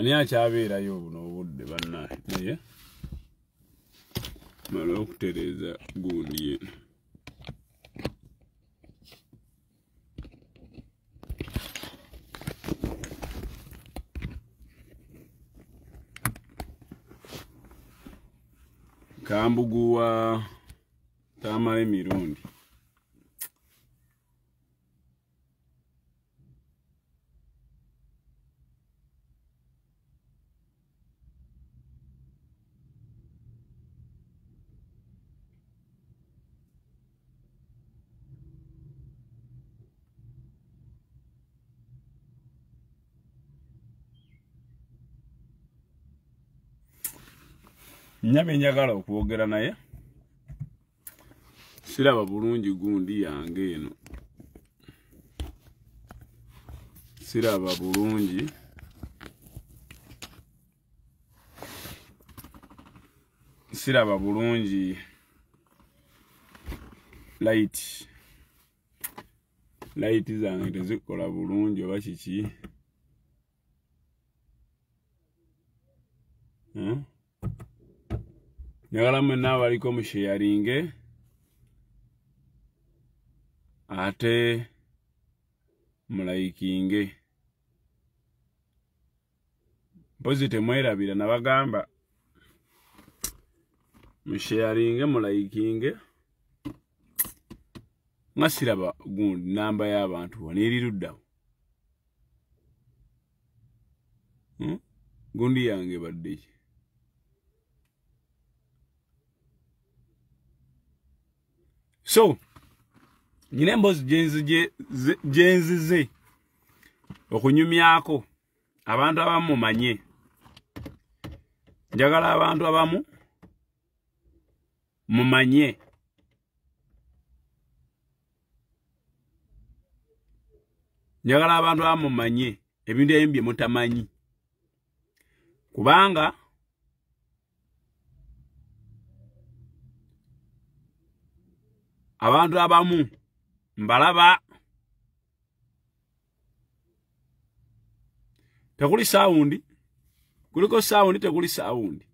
Ani akyabeerayo buno obudde bannaye naye mala okutereeza gundi eno. Kambuguwa tamala emirundi. Nyabe njagala okwogera naye siraba bulungi gundi yange eno. Siraba bulungi light zange tezikola bulungi oba kiki. Njagala mwenna abaliko mu sharing ate mulayikinge. Mpozi temwerabira nabagamba mu sharing mulayikinge. Masiraba gundi namba y'abantu wanirirudawo. Gundi yange badde. So, nyine mbozi jenzize okunyumyako abantu abamu manye. Njagala abantu abamu mumanye. Njagala abantu abamu mumanye ebintu ebyo mutamanyi. Kubanga abantu abamu mbalaba tekuli sound, kuliko sound tekuli sound.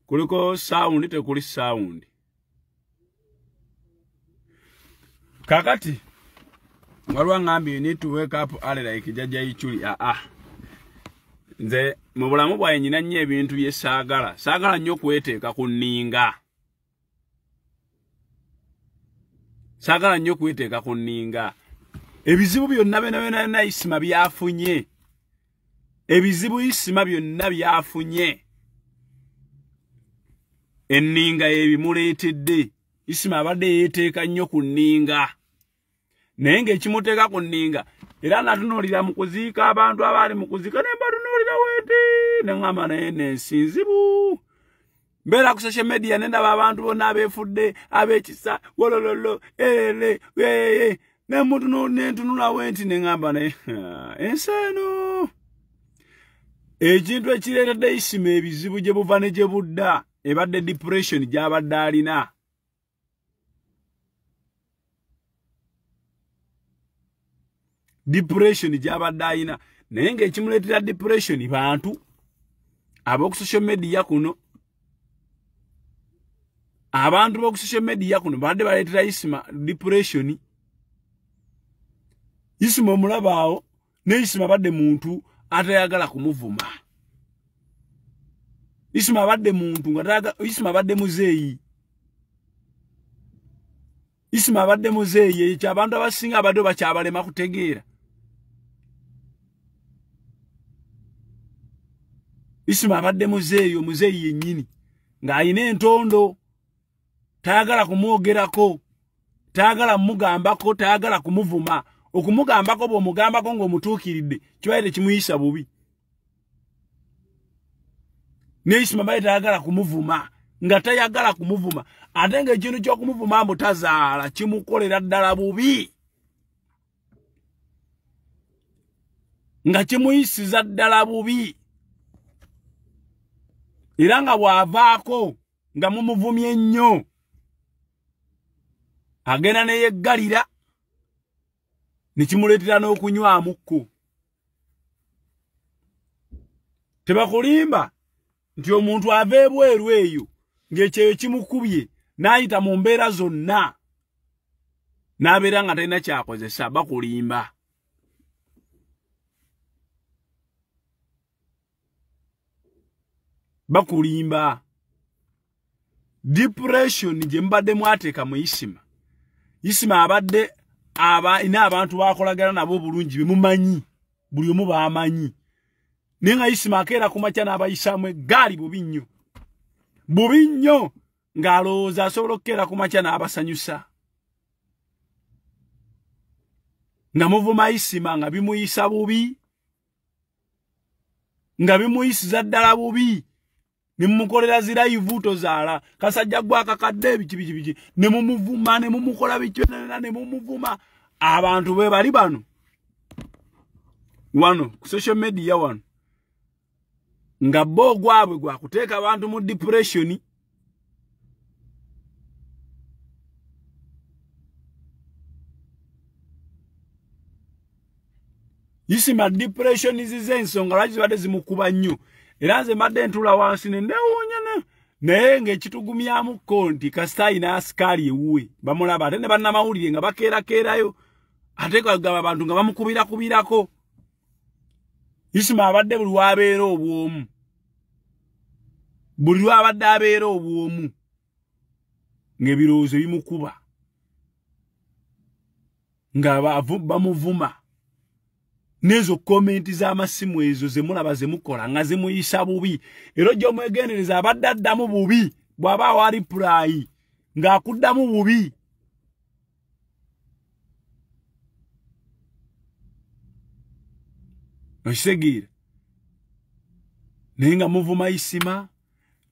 Kuliko sound tekuli sound. Kakati walwa ngambi you need to wake up early like Jajja Iculi. Nze mu bulamu bwaye nyina nnyo ebintu bye saagala. Saagala nnyo kweteeka ku nninga. Saagala nnyo kweteeka ku nninga. Ebizibu byonna byonna Isima byafunye. Ebizibu Isima byonna byafunye. Enninga ebimuleetedde. Isima abadde yeeteeka nnyo ku nninga. Naye ng'ekimuteeka ku nninga era natunuulira mu kuziika abantu abaali mu kuziika ne mbatunuulira weeti ne ngamba naye nensinzibu. Mbeera ku social media ne ndaba abantu bonna abeefudde ab'ekisa wolololo ne ntunula weeti ne ngamba naye ensi eno ekintu ekireetedde Isima ebizibu gye buva ne gye budda ebadde depression gy'abadde alina. Depression gy'abadde alina. Naye ng'ekimuleetera depression bantu ab'oku social media kuno. Abantu b'oku social media kuno badde baleetera Isima depression. Isima omulabaawo ne Isima badde muntu atayagala kumuvuma. Isima badde muntu nga Isima badde muzeeyi. Isima badde muzeeyi ekyo abantu abasinga abadde bakyabalema kutegeera. Isima abadde muzeeyi yennyini ng'ayina entondo, tayagala kumwogerako, tayagala mugambako, tayagala kumuvuma. Okumugambako bw'omugambako ng'omutuukiridde kibaire kimuyisa bubi. Ne Isima baye tayagala kumuvuma, nga tayagala kumuvuma. Ate ng'ekintu ky'okumuvuma mbu tazaala kimukolera ddala bubi. Nga kimuyisiza ddala bubi. Era nga bw'avaako nga mumuvumye nnyo agenda ne yeggalira nikimuletera n'okunywa amukko. Tebakulimba nti omuntu ava ebweru eyo ng'ekyeyo kimukubye n'ayita mu mbeera zonna n'abeera nga talina kyakozesa. Bakulimba. Bakulimba. Depression gye mbadde mwateeka mu Isima. Isima abadde ina abantu bakolagana nabo bulungi bemumanyi. Buli omu bamanyi. Nenga Isima akeera kumakya n'abayisaamu eggaali bubi nnyo. Bubi nnyo ng'alowooza asobola okukeera kumakya n'abasanyusa. Nga muvuma Isima nga bimuyisa bubi. Nga bimuyisiza ddala bubi. Nimukolera zira ivuto zaala kasajja gwa kakadde biki ne mumuvuma ne mumukola bicho ne mumuvuma abantu be bali bano wano ku social media wano nga bo gwabwe gwa kuteeka abantu mu depression. Isima depression izize ensonga lwaki zibadde zimukuba nnyo. Era nze mbadde ntula wansi ne ndewuunya naye ng'ekitugumyamu konti kasita ayina asikaali ewuwe bamulaba ate ne bannamawulire nga bakeerakeerayo ate kagaba abantu nga bamukubirako. Isima abadde buli lwabeera obwomu. Buli lwabadde abeera obwomu ng'ebirowoozo bimukuba nga bamuvuma. Nezo komenti z'amasimu ezo zemulaba zemukola nga zimuyisa bubi. Era gy'omwegendereza abadde addamu bubi bw'aba awali pulayi ng'akuddamu bubi. Okisegeera? Naye nga muvuma Isima,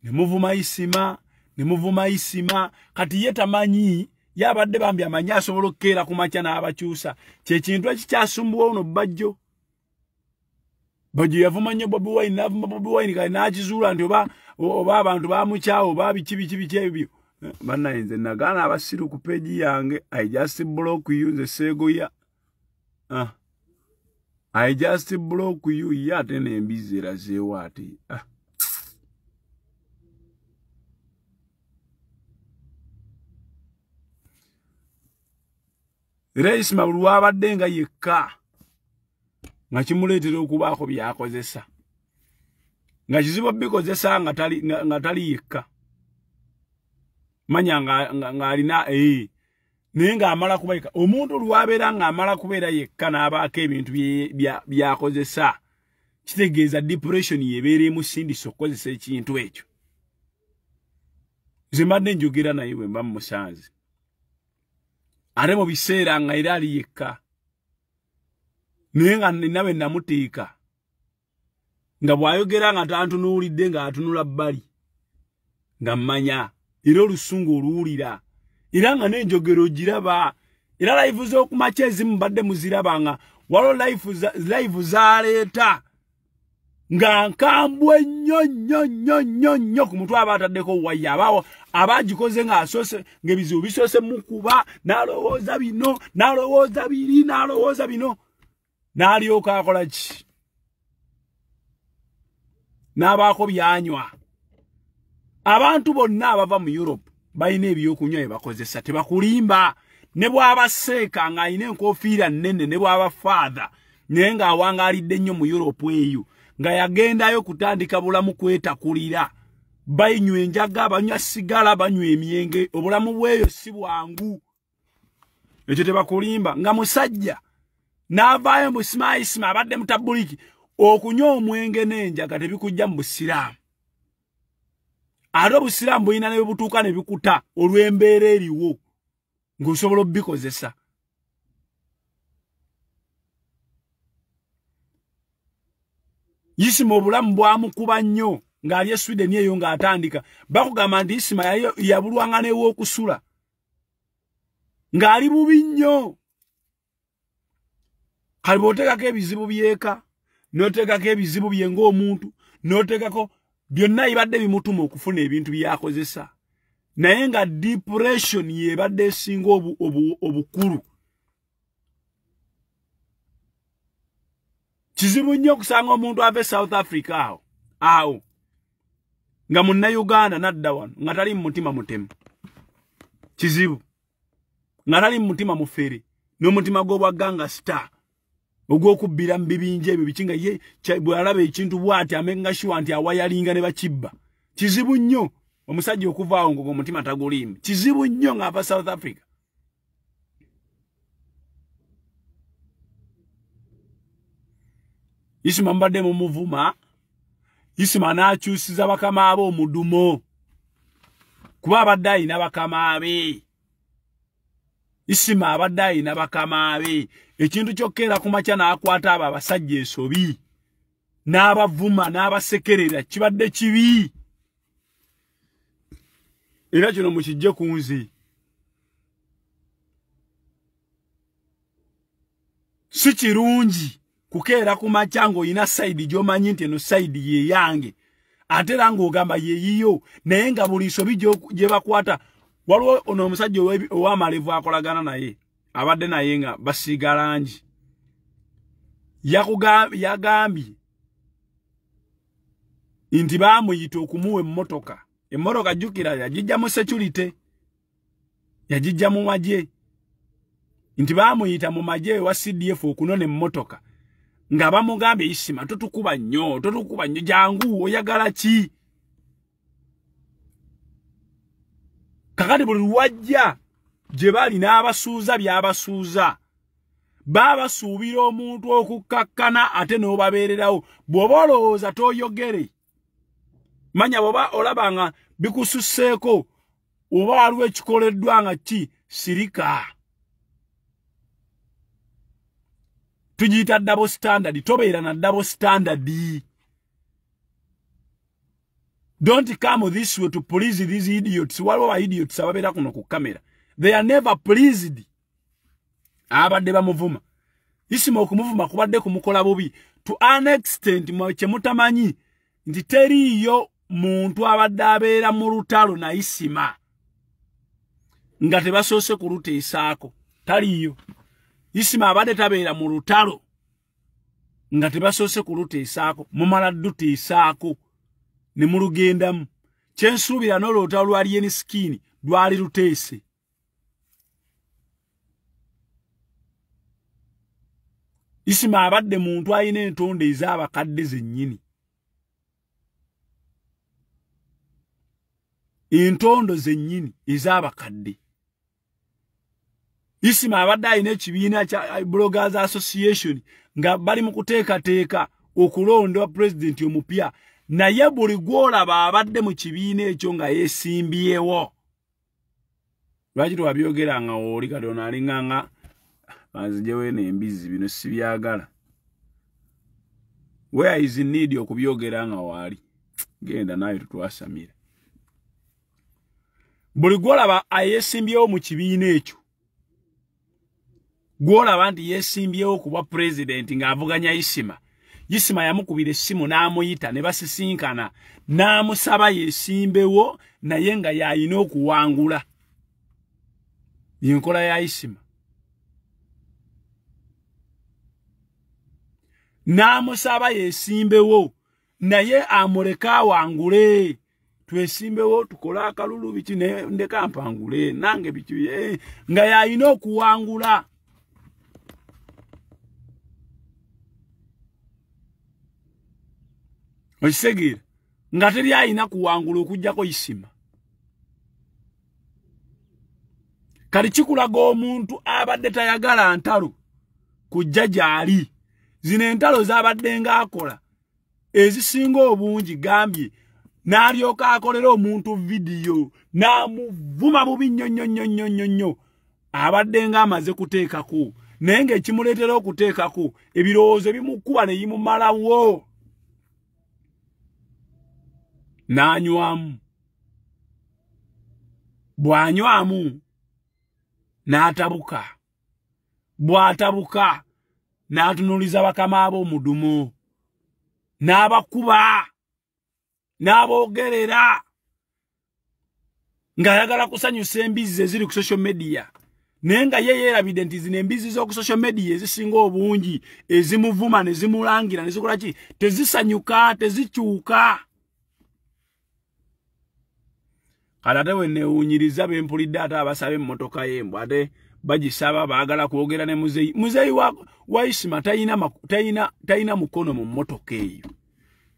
ne muvuma Isima, ne muvuma Isima. Kati ye tamanyi yabadde bambi amanyi asobola okukeera kumakya n'abakyusa. Kye kintu ekikyasumbuwa ono Bajjo. Bajjo yavuma nnyo Bobi Wine n'avuma Bobi Wine kale n'akizuula nti oba abantu bamukyawo oba biki ebyo. Bannaye nze nagaana abasiru ku peegi yange. I just block you nze seegoya. I just block you ye ate n'embizi erazeewo ate. Era Isima buli lwabadde nga yekka nga kimuleetera okubaako byakozesa. Nga kizibu bikozesa nga tali yekka. Manya nga alina naye ng'amala kuba yekka. Omuntu lwabeera ng'amala kubeera yekka n'abaako ebintu byakozesa. Kitegeeza depression yebeera emusindisa okukozesa ekintu ekyo. Nze mbadde njogera naye bwe mba mmusanze. Ate mu biseera nga era ali yekka. Naye nga nina bwe namuteeka. Nga bw'ayogera nga tantunuulidde ng'atunula bbali. Nga mmanya. Era olusungu oluwulira. Era nga n'enjogero giraba. Era live z'okumakya ezimu mbadde muziraba nga waliwo live zaleeta. Nga nkambwe nnyo ku mutwe aba ataddeko waya abawo abagikoze ng'asoose ng'ebizibu bisoose mukuba n'alowooza bino n'alowooza biri n'alowooza bino n'alyoka akola ki n'abaako byanywa. Abantu bonna abava mu Europe balina ebyokunywa bye bakozesa tebakulimba. Ne bw'aba seeka ng'alina enkofiira nnene ne bw'aba father naye ng'awangaalidde nnyo mu Europe eyo nga yagendayo kutandika bulamu kwetakulira. Bayinywa enjaga, banywa sigala, banywa emyenge. Obulamu bweyo si bwangu. Ekyo tebakulimba. Nga musajja n'avaayo mu Isima abadde mutabuliki okunywa omwenge n'enjaga tebikujja mu Busiraamu. Ate Obusiraamu bulina ne butuuka ne bikuta olw'embeera eriwo ng'osobola obbikozesa. Isima obulamu bwamukuba nnyo ng'ali e Sweden eyo ng'atandika. Bakugamba nti Isima yabulwanga n'ew'okusula. Ng'ali bubi nnyo. Kale bw'oteekako ebizibu byeka, n'oteekako ebizibu bye ng'omuntu, n'oteekako byonna ibadde bimutuma okufuna ebintu byakozesa. Naye nga depression yebadde esinga obukulu. Kizibu nnyo kusanga omuntu ave South Africa awo nga munna Uganda nadda wano nga tali mutima mutemu. Kizibu nga tali mutima mufere n'omutima gobwa ganga star ogw'okubbira mu bibinja ebyo bikinga ye bw'alaba ekintu bw'ati amenga sure nti awayalinga ne bakibba. Kizibu nnyo omusajja okuvaawo ngo omutima tagulimu. Kizibu nnyo ng'ava South Africa. Isima mbadde mu muvuma. Isima n'akyusiza bakama abo omudumo. Kuba abadde alina bakama abe. Isima abadde alina bakama abe. Ekintu kyokkeera ku makya n'akwata abo abasajja ensobi. N'abavuma n'abasekerera kibadde kibi. Era kino mukijje ku nze. Si kirungi kukeera ku makya ng'olina sayidi gy'omanyi nti eno sayidi ye yange. Ate era ng'ogamba ye yiyo naye nga buli nsobi gye bakwata. Waliwo ono omusajja ow'amalevu akolagana naye abadde naye nga basiiga langi. Yagambye nti baamuyita okumuwa emmotoka. Emmotoka jjukira yagijja mu security. Yagijja mu magye. Nti baamuyita mu magye wa CDF okunona emmotoka. Nga bamugambye Isima totukuba nnyo jangu oyagala ki? Kakati buli wajja gye bali n'abasuuza by'abasuuza. Babasuubira omuntu okukkakkana ate n'obabeererawo. Bw'oba olowooza tooyogere. Manya bw'oba olabanga bikususseeko oba waliwo ekikoleddwa nga ki sirika. Tugiyita double standard. Tobeera na double standard. Don't come this way to please these idiots. Waliwo idiots ababeera kuno ku kamera. They are never pleased. Abadde bamuvuma. Isima okumuvuma kubadde kumukola bubi. To an extent kye mutamanyi nti teriiyo muntu abadde abeera mu lutalo na Isima nga tebasoose kuluteesaako. Taliiyo. Isima abadde tabeera mu lutalo nga tebasoose kuluteesaako. Mumala duteesaako ne mulugendamu. Kyensuubira n'olutalo lwali eni skini lwali luteese. Isima abadde muntu ayina entondo ez'abakadde zennyini. Entondo zennyini ez'abakadde. Isima abadde alina ekibiina kya Bloggers Association nga bali mu kuteekateeka okulonda president omupya. Naye buli gw'olaba abadde mu kibiina ekyo nga yeesimbyewo. Lwaki twabyogera nga oli kati ono alinga nga banzijewo n'embizi bino sibyagala. Where is in need okubyogera nga waali? Genda naye tutwasamira. Buli gw'olaba ayeesimbyewo mu kibiina ekyo. Gw'olaba nti yeesimbyewo kuba president ng'avuganya Isima. Isima yamukubira essimu n'amuyita ne basisinkana n'amusaba yeesimbewo naye nga yalina okuwangula. Yenkola ya Isima. N'amusaba yeesimbewo naye amuleka awangule. Twesimbewo tukole akalulu biki ndeka mpangule nange biki nga yalina okuwangula. Okisegeera nga teri alina kuwangula okujjako Isima. Kali kikulaga omuntu abadde tayagala ntalo kujja gy'ali. Zino entalo z'abadde ng'akola ezisinga obungi gambye n'alyoka akolera omuntu vidiyo n'amuvuma bubi nnyo abadde ng'amaze kuteekako naye ng'ekimuleetera okuteekako ebirowoozo bimukuba ne bimumalawo. N'anywamu. Bw'anywamu n'atabuka. Bw'atabuka n'atunuliza bakama ab'omudumo. N'abakuba. N'aboogerera. Ng'ayagala kusanyusa embizzi eziri ku social media. nenga yeye evident zinembizi zo ku social media ezisinga obungi ezimuvuma ne zimulangira ne zikola ki tezisanyuka tezichuuka kalate wenne unyiriza bempulidde ate abasabe mmotoka yembwa ate bagisaba baagala kwogera ne muzeyi wa Isima tayina mukono mu mmotoka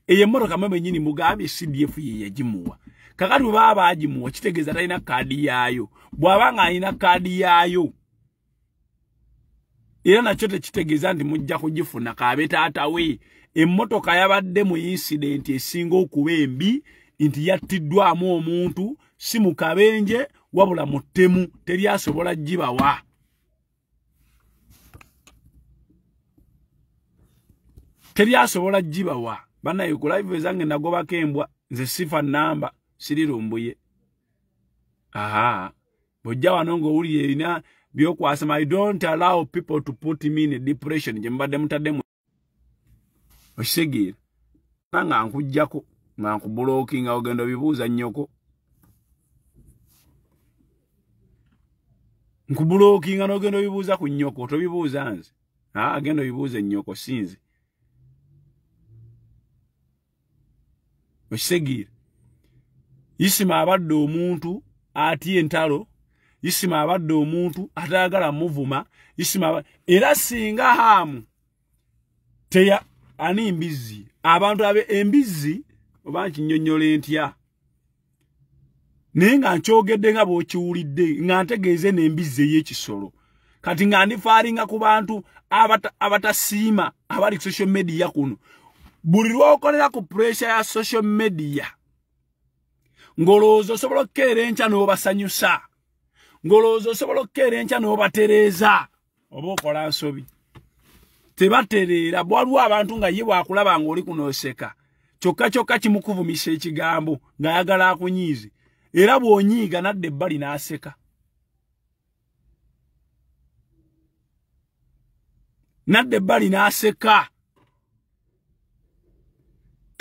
eyo mmotoka mwe nyini mugambye CDF ye yagimuwa kakati baba agimuwa kitegeeza tayina kadi yaayo bw'abanga ayina kadi yaayo era nakyo tekitegeeza nti mujja kugifuna kaabe taata we emmotoka yabadde mu incident esinga okuba embi nti yattiddwamu omuntu si mu kabenje wabula mu ttemu teri asobola gibawa banaye ku live zange nagobako embwa nze sifa namba sirirumbuye bojja wano ng'owulira erina byokwasama I don't allow people to put me in a depression gye mbadde mutaddemu okisegeera nga nkujjako nga nkubulookinga ogenda obibuuza nnyoko nkubulookinga n'ogenda obibuuza ku nnyoko tobibuuza nze agenda obibuuza ennyoko sinze okisegeera Isima abadde omuntu atya entalo Isima abadde omuntu atayagala muvuma Isima era singa hamu teya ani mbizi abantu abe embizi oba nkinyonnyola entya naye nga nkyogedde nga bw'okiwulidde nga ntegeeze n'embizi ey'ekisolo kati nga ndifaalinga ku bantu abatasiima abali ku social media kuno buli lw'okolera ku pressure ya social media ngolooza osobola okukeera enkya n'obasanyusa ngolooza osobola okukeera enkya n'obatereeza oba okola nsobi tebatereera bwaliwo abantu nga ye bwakulaba ng'oli kunooseka kyokka kimukuvumisa ekigambo ng'ayagala akunyiize era bw'onyiiga nadda ebbali n'aseka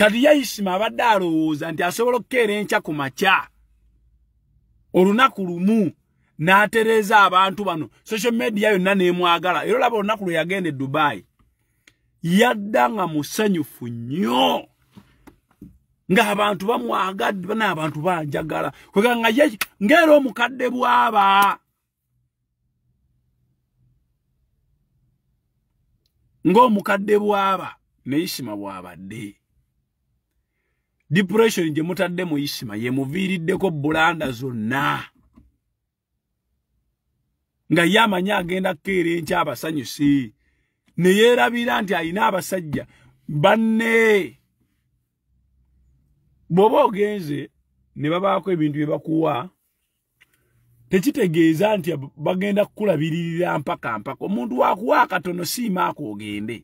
kati ye Isima abadde alowooza nti asobola okukeera enkya ku makya olunaku lumu n'atereeza abantu bano social media yonna n'emwagala era olaba olunaku lwe yagenda e Dubai yadda nga musanyufu nnyo ng'abantu bamwagadde bana abantu banjagala kwega nga ye ng'era omukadde bw'aba ng'omukadde bw'aba ne Isima bw'abadde depression gye mutadde mu Isima ye muviiriddeko bulanda zonna nga ye amanya agenda kukeera enkya abasanyusi ne yeerabira nti alina abasajja banne bw'oba ogenze ne babaako ebintu bye bakuwa tekitegeeza nti bagenda kukulabiririra mpaka omuntu wakuwa akatono siimaako ogende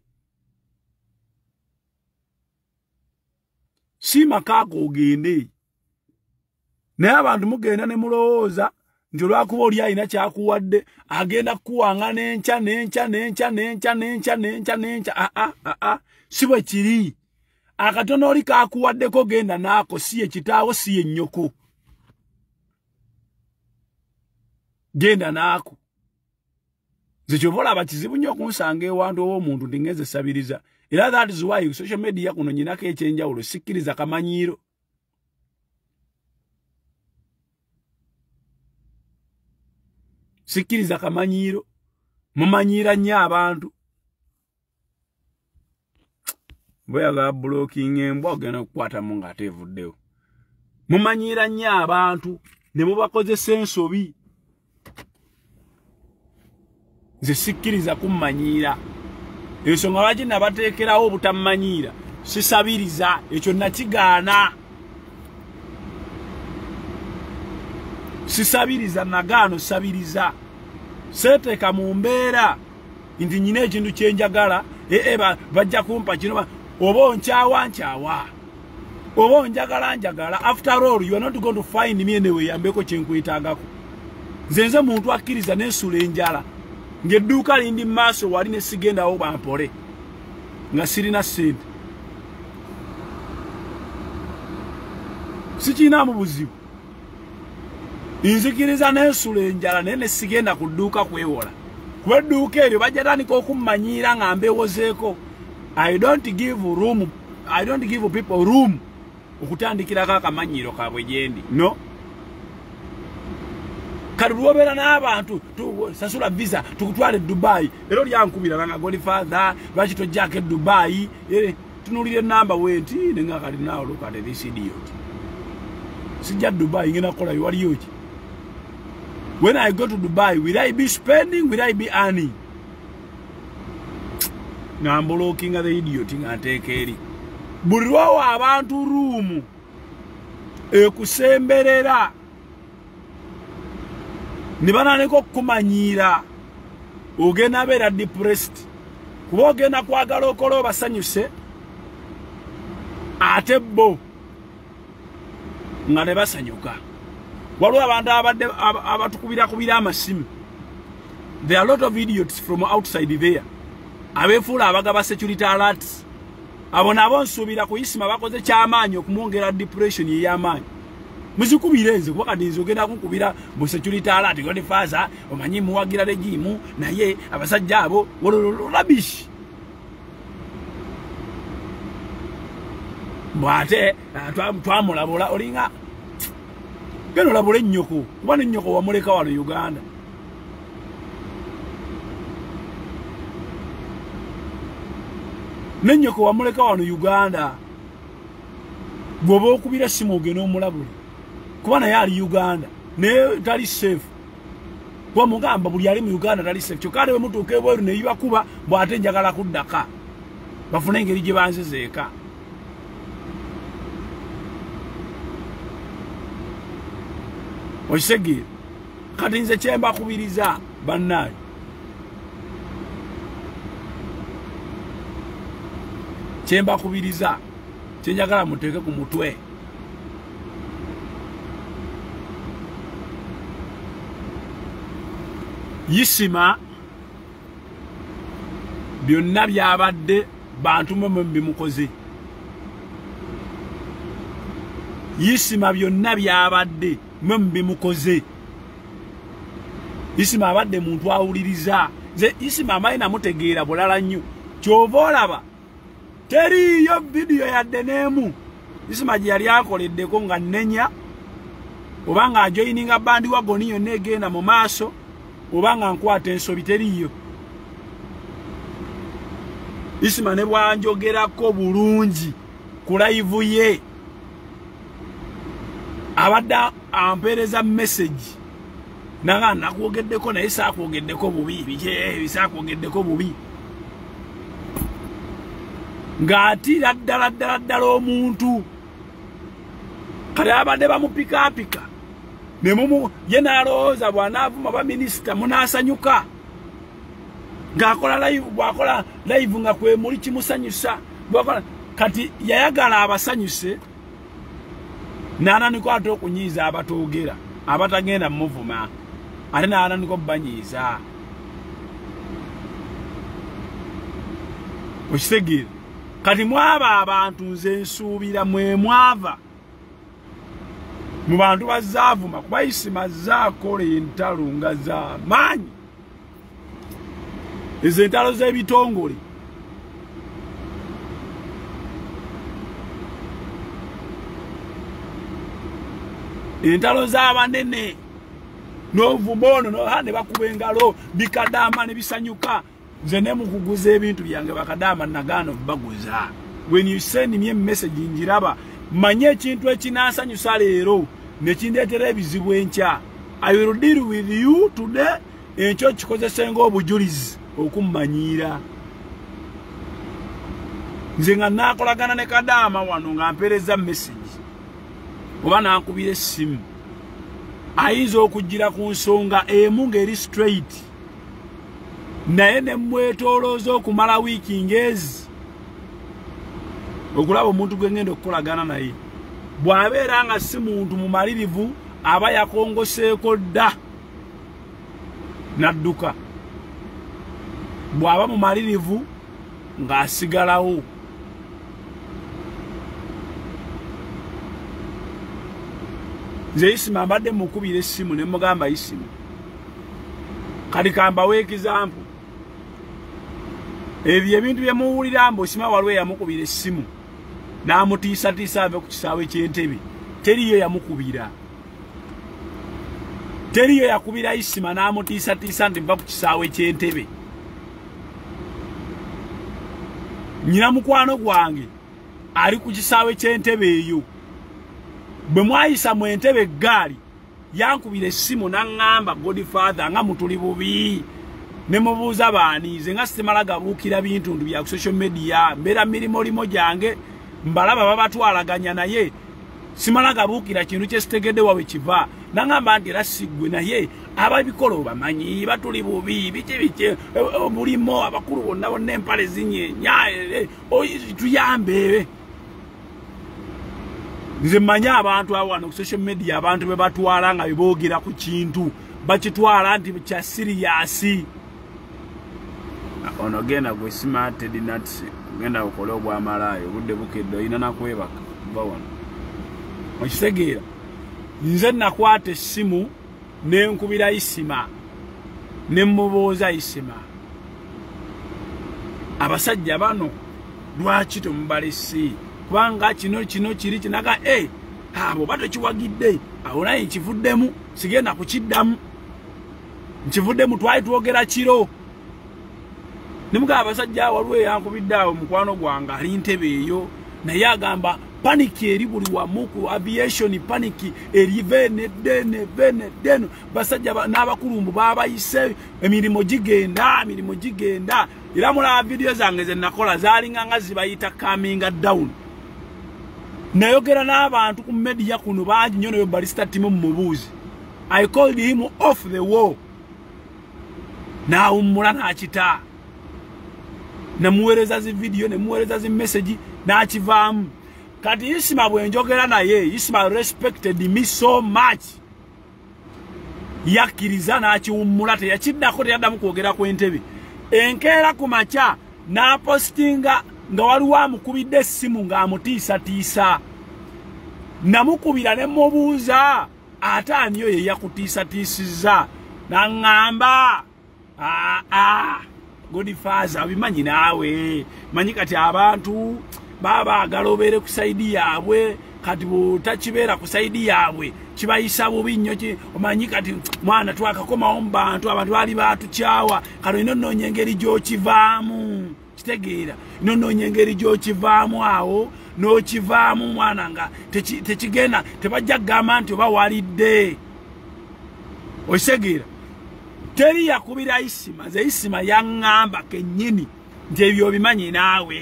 Sima kako ogende naye abantu mugenda ne mulowooza nti olwakuba oli alina kyakuwadde agenda kukuwanga n'enkya si bwe kiri akatono oli kakuwaddeko genda naako si ye kitaawo si ye nnyoko genda naako nze kyova olaba kizibu nnyo okunsanga ewantu ow'omuntu ndi ngeze sabiriza era that is why social media kuno nyinako ekyenjawulo sikkiriza kamanyiiro mumanyiira nnyo abantu bweyagala blocking embwa ogenda okukwatamu ng'ateevuddewo mumanyiira nnyo abantu ne mubakozesa ensobi nze sikkiriza kummanyiira ensonga lwaki nabateekerawo obutamanyiira sisabiriza ekyo nakigaana sisabiriza nagaano sabiriza seeteeka mu mbeera nti nyina ekintu kyenjagala bajja kumpa kino oba onkyawa oba onjagala after all you are not going to find me anyway yambeko kyenkwetaagako nze muntu akkiriza n'ensula enjala ng'edduuka lindi mu maaso wali ne sigendawo bampole nga sirina ssente sikiinaamu buzibu Inzikiriza n'ensula enjala nene sigenda kudduuka kwewola. Kuba edduuka eryo bajja tandika okummanyiira nga mbeewozeeko. I don't give people room okutandikirako akamanyiiro kaabwe gyendi. No. Kati lwobeera n'abantu sasula visa tukutwale Dubai. Ero lyankubira nga Godfather lwaki tojjaako e Dubai. Tunulire namba wenti nenga kati naawe look at this idiot. Sijja Dubai ngena kola waliyo ki. When I go to Dubai, will I be spending? Will I be earning? I'm looking at the idiot and take care. Buriwawo abantu room ekusemberera nibana neko kumanyira ogena bera depressed kuba ogena kwagala okolo basanyuse ate bo nga ne basanyuka. Waliwo abantu abatukubira amasimu. There are a lot of idiots from outside there. Abefuula abagaba security alerts. Abo nabo nsuubira kuyisima bakoze kyamaanyi okumwongera depression y'amaanyi. Muzikubirenze kuba kati nze ogenda kunkubira mu security alert Godfather omanyi muwagira regimu naye abasajja abo rubbish. Mwate twamulabula olinga geno labule nnyoko kuba nnyoko wamuleka wano Uganda. Nenyoko wamuleka wano Uganda. Bwoba okubira simu ogena omulabule kuba naye ali Uganda naye tali safe. Kuba mugamba buli ali mu Uganda tali safe. Kyokka we mutuuka ebweru ne yibakuba bw'ate njagala kuddaka bafune engeri gye banzezeeka. Osegire kati nze kyemba kubiriza bannaye kyemba kubiriza kyenjagala muteeke ku mutwe yisima byonna byabadde bantu mmwe bimukoze. Yisima byonna byabadde mmwe bimukoze. Yisima abadde muntu awuliriza. Nze Yisima amayi namutegeera bulala nnyo. Kyova olaba teriyo video yadde n'emu Yisima gye yali akoleddeko nga nnenya oba nga ajoyininga bandi wagoni yonna egenda mu maaso oba nga nkwata ensobi teriyo. Yisima ne bwanjogerako bulungi ku live ye abadde ampeereza message nanga nakwogeddeko naye saakwogeddeko bubi bisakwogeddeko bubi ng'atira ddala omuntu kale abadde bamupikaapika ne ye n'alowooza bw'anaavuma baminisita munaasanyuka ng'akola live bw'akola live nga kwe muli kimusanyusa kati yayagala abasanyuse n'ananika ate okunyiiza abatoogera abatagenda muvuma ate n'ananika obbanyiiza. Okitegeera kati mwaba abantu nze nsuubira mwe mwava mu bantu bazaavuma kuba Yisima zaakola entalo nga z'amaanyi ezo entalo z'ebitongole. Entalo z'abanene n'ovumono ne bakuba engalo bikadaama ne bisanyuka. Nze ne mukuguza ebintu byange bakadaama nagaana baguza. When you send me a message njiraba manye ekintu ekinaasanyusa leero ne kindeetera ebizibu enkya. I will deal with you today. Ekyo kikozesenga obujulizi okummanyiira. Nze nga naakolagana ne kadaama wano nga mpeereza message oba nankubira essimu ayinza okujjira ku nsonga emu ng'eri straight naye ne mwetoolooza okumala wiiki ngezi okulaba omuntu gwe ngenda okukolagana naye bw'abeera nga si muntu mumalirivu aba yakongoseeko dda n'adduka. Bw'aba mumalirivu ng'asigalawo. nze Isima mbadde mukubira essimu ne mugamba Isima kati kamba example ebyo ebintu bye muwulira mbo Isima walwe yamukubira essimu n'amutiisa ave ku kisaawe ky'entebe teriyo yamukubira teriyo yakubira Isima n'amutiisa nti mva ku kisaawe ky'entebe nyina mukwano gwange ali ku kisaawe ky'entebe eyo bwe mwayisa mu entebe gaali yankubira essimu n'aŋŋamba Godfather nga mutuli bubi ne mubuuza baanize nga sitemala gabuukira bintu bya ku social media mbeera mirimo limo gyange mbalaba babatwalaganya naye simala gabuukira kintu kye sitegedde wawe kiva n'aŋŋamba nti era siggwe naye ababikola obamanyi batuli bubi biki mulimo abakulu bonna empale zinyenya tuyambe nze manya abantu awana ku social media abantu be batwala nga beboogera ku kintu bakitwala nti kya serious ono genda gwe smarted nuts genda okola obwamalayo budde bukedde oyina nakwebaka bawano okitegeera nze nakwata essimu nenkubira Isima nemubuuza Isima abasajja bano lwaki temubalesi kubanga kino kiri kinaga abo bato kiwagidde awo naye nkivuddemu sigenda kukiddamu nkivuddemu twali twogera kiro nimugamba abasajja waliwo yankubidde awo mukwano gwange ali ntebe eyo naye agamba paniki eri buli wamu ku aviation paniki eri venedeno basajja n'abakulumbu babayise emirimu gigenda era mulaba video zange ze nakola zaalinga nga zibayita coming down nayogera n'abantu ku media kuno bangi nnyo neyo balista timu mumubuuzi I called him off the wall nawummula n'akita nemuweereza zi video nemuweereza zi message n'akivaamu kati Isima bwe njogera naye Isima respected me so much yakkiriza n'akiwummula teyakiddako teyaddamu kwogera ku entebe enkeera ku makya n'apostinga nga waliwo amukubidde essimu ng'amutiisatiisa namukubira ne mubuuza ate aniyo ye yakutiisatiisizza n'aŋŋamba Godfather bimanyi naawe manyi kati abantu baba agalobere ku saidi yaabwe kati butakibeera ku saidi yaabwe kibayisa bubi nnyo omanyi kati mwana twakakomawo mu bantu abantu bali batukyawa kano ino nnoonya engeri gy'okivaamu kitegeera ino nnoonya engeri gy'okivaamu awo n'okivaamu mwana nga tekigenda tebajja kugamba nti oba walidde okitegeera teri yakubira Isima nze Isima yaŋŋamba kennyini nti ebyo bimanyi naawe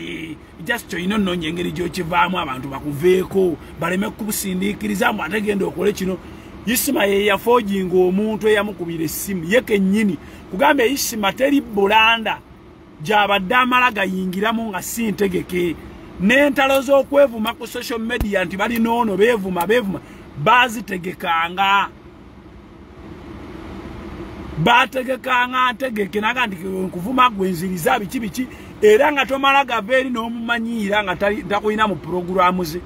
just ino nnoonya engeri gy'okivaamu abantu bakuveeko baleme kubusindiikiriza mbu ate genda okole kino Isima ye yafoojinga omuntu eyamukubira essimu ye kennyini kugamba Isima teri bulanda gy'abadde amala gayingiramu nga si ntegeke n'entalo z'okwevuma ku social media nti balina ono beevuma bazitegekanga bategekanga ntegeke naga nti nkuvuma gwenziriza biki era nga tomala gava eri n'omumanyiira nga takulina mu programu ze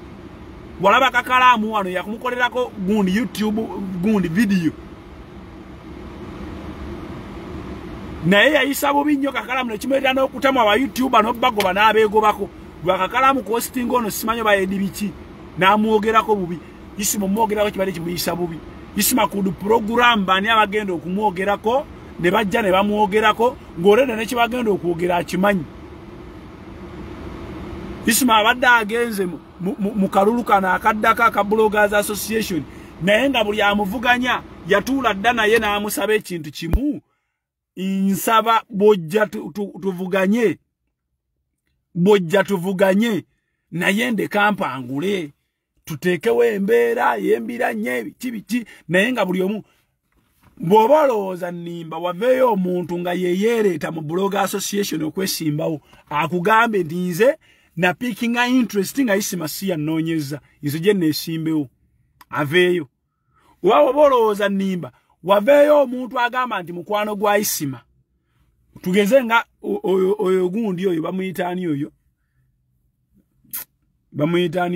walaba kakalaamu wano yakumukolerako gundi YouTube gundi video naye yayisa bubi nnyo kakalaamu nekimuleetera n'okutamu aba YouTuber n'obagoba n'abeegobako lwakakalaamu kostinga ono simanyi bayedi biki n'amwogerako bubi Isima omwogerako kibadde kimuyisa bubi Isima kudu program bani abagenda okumwogerako ne bajja ne bamwogerako ng'olenda ne kibagenda okwogera akimanyi Isima abadde agenze mu kalulu kano akaddako aka Bloggers Association naye nga buli amuvuganya yatuula dda naye n'amusaba ekintu kimu nsaba bw'ojja tuvuganye naye ndeka mpangule tutekewo embeera yembiranye biki naye nga buli omu bw'oba olowooza nnimba waveeyo omuntu nga yeyeereeta mu Bloggers Association okwesimbawo akugambe nti nze na pikinga interest nga Isima si yannoonyeza nze gye neesimbewo aveeyo oba olowooza nnimba waveeyo omuntu agamba nti mukwano gwa Isima tugeze nga oyo gundi oyo bamuyitaani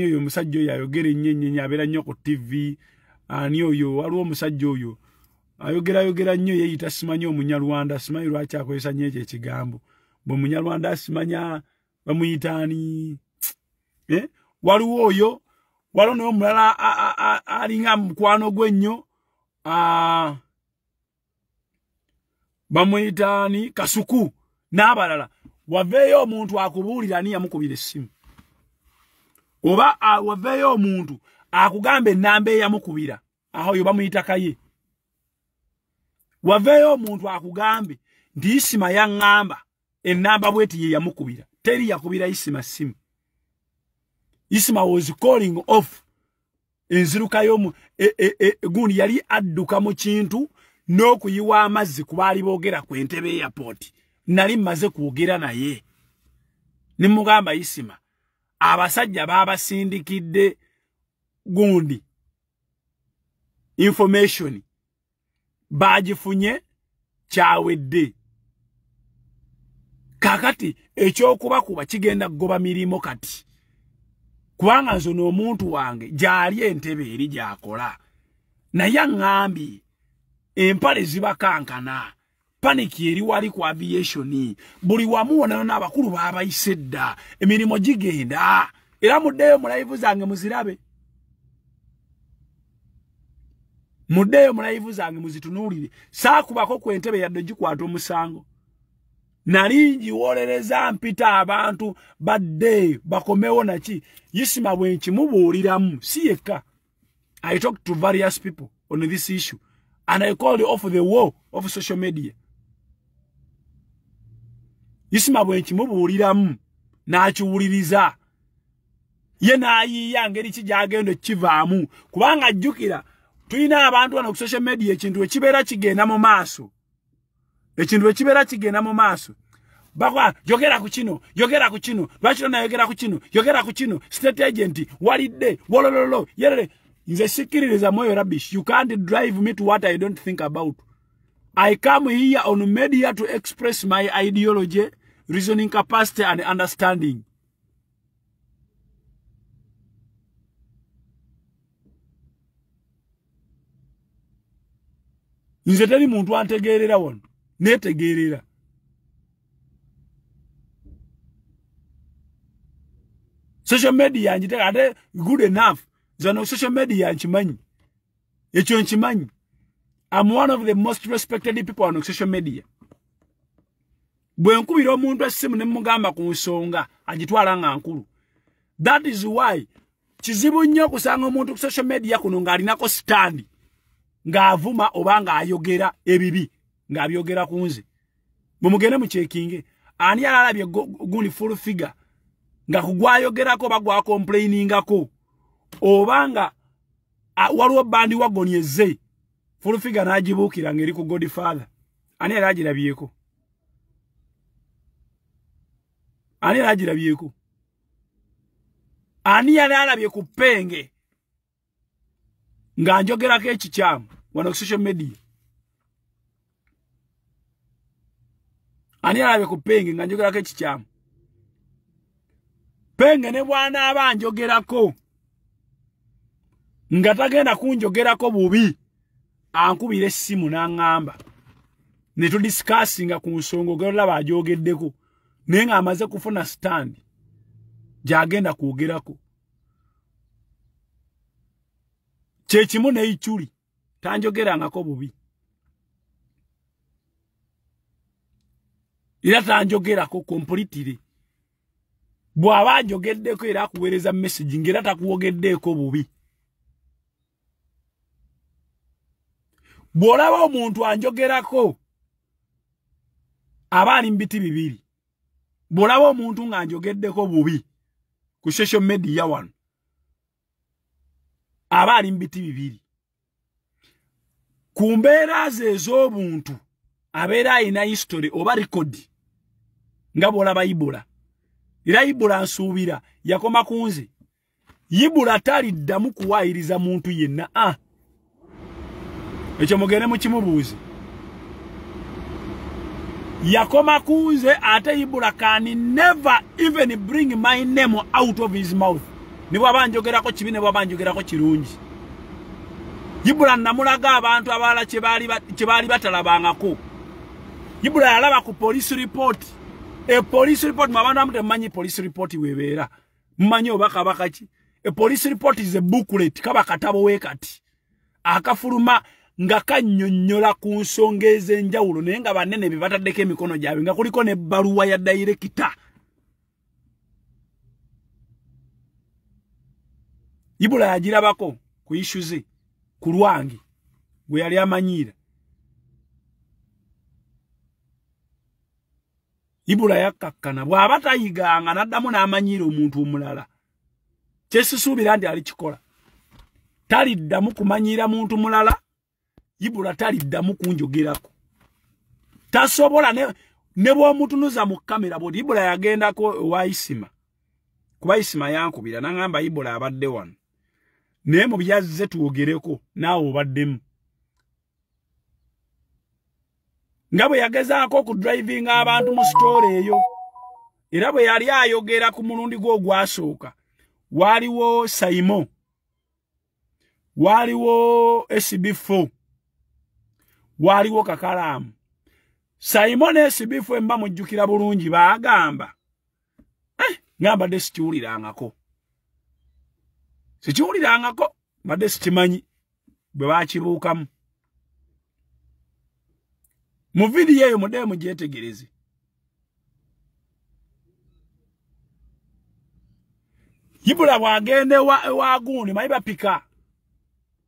oyo omusajja oyo ayogera ennyo abeera nnyo ku TV ani oyo waliwo omusajja oyo ayogera nnyo yeeyita simanyi Omunyarwanda simanyi lwaki akozesa nnyo ekyo ekigambo bwe Munyarwanda simanya bamuyitaani waliwo oyo waliwo n'omulala alinga mukwano gwe nnyo bamuyitaani Kasuku n'abalala waveeyo omuntu akubuulira ani yamukubira essimu oba waveeyo omuntu akugamba ennamba eyamukubira aho yo bamuyita Kaye waveeyo omuntu akugambe nti Isima yaŋŋamba ennamba bweti ye yamukubira teri yakubira Isima ssimu Isima was calling off enziruka y'omu gundi yali adduka mu kintu n'okuyiwa amazzi ku baali boogera ku Entebbe airport nali mmaze kwogera naye nimugamba Isima abasajja baabasindikidde gundi information bagifunye kyawedde kakati ekyokubakuba kigenda kugoba mirimo kati kubanga nzo n'omuntu wange gyali Entebbe eri gyakola naye aŋŋambye empale zibakankana paniki eri wali ku aviation buli wamu wona n'abakulu baabayise dda emirimu gigenda era muddeyo mu live zange muzirabe muddeyo mu live zange muzitunuulire saakubako ku Entebbe yadde gikwata omusango nali ngiwolereza mpita abantu badde bakomewo naki Isima bwe nkimubuuliramu si yekka I talked to various people on this issue and I called off the war of social media Isima bwe nkimubuuliramu n'akiwuliriza ye n'ayiiya ngeri ki gyagenda kivaamu kubanga ajjukira tulina abantu wano ku social media ekintu ekibeera kigenda mu maaso bakwa yogera ku kino lwaki yogera ku kino state agent walidde wolololo yerere nze sikiririza moyo rubbish you can't drive me to what I don't think about. I come here on media to express my ideology, reasoning capacity and understanding. Nze teri muntu antegeerera wano netegeerera social media njiteka ate good enough zano social media nchimanyi ekyo nchimanyi. I'm one of the most respected people on social media. Bwe nkubira omuntu esimu ne mugamba ku nsonga agitwala nga nkulu. That is why kizibu nnyo kusanga omuntu ku social media kuno ng'alinako stand ng'avuma oba ng'ayogera ebibi ng'abyogera ku nze. Mumugende mu checkinge ani alalabye gundi full figure nga kugwayogerako bagwa complainingako obanga waliwo bandi wagonyeze full figure nagibuukira ngeri ku Godfather ani alagirabyeko ani alabye ku Penge nga njogerako ekikyamu wano ku social media ani alabye ku Penge nga njogerako ekikyamu Penge ne bwana abanjogerako nga tagenda kunjogerako bubi ankubira essimu n'angamba ne tu discussinga ku nsonga golaba ajogeddeko naye nga amaze kufuna stand gyagenda kwogerako kyekimu ne Iculi tanjogerangako bubi era tanjogerako completely bw'aba ajogeddeko era akuweereza message ngera takuwogeddeeko bubi. Bw'olaba omuntu anjogerako aba ali mu biti bibiri. Bw'olaba omuntu ng'anjogeddeko bubi ku social media wano aba ali mu biti bibiri. Ku mbeera ze ez'obuntu abeera alina history oba record nga bw'olaba Ibula. Era Ibula nsuubira yakoma ku nze. Ibula taliddamu kuwaayiriza muntu yenna. Ekyo mugende mu kimubuuzi. Yakoma ku nze ate Ibula can never even bring my name out of his mouth. Ne bw'aba njogerako kibi ne bw'aba njogerako kirungi. Ibula namulaga abantu abala kyebali batalabangako. Ibula yalaba ku police report. A police report mabanda amute manyi police report webeera. Mmanyi obaka bakaki. A police report is a booklet kaba katabo wekati. Akafuluma nga kannyonnyola ku nsonga ez'enjawulo naye nga banene be bataddeko emikono gyabwe nga kuliko ne bbaluwa ya director. Ibula yagirabako ku issues ku lwangi gwe yali amanyiira. Ibula yakkakkana bw'aba tayiganga n'addamu n'amanyiira omuntu omulala. Kyesisuubira nti alikikola. Taliddamu kumanyiira muntu mulala. Ibula taliddamu kunjogerako. Tasobola ne bw'omutunuza mu kamera bodi. Ibula yagendako wa Isima. Kuba Isima yankubira n'angamba Ibula abadde wano. Naye mu byazze tuwogereko naawe obaddemu. Nga bwe yagezaako ku driving abantu mu story eyo. Era bwe yali ayogera ku mulundi gw'ogwasooka. Waliwo Saimo. Waliwo SB4. Waliwo Kakalamu. Saimo ne SB4 mba mujjukira bulungi baagamba. Ngamba de sikiwulirangako. Sikiwulirangako badde sikimanyi bwe bakibuukamu. Mu video eyo mudde gyetegereze. Ibula bwagende wagundi mayi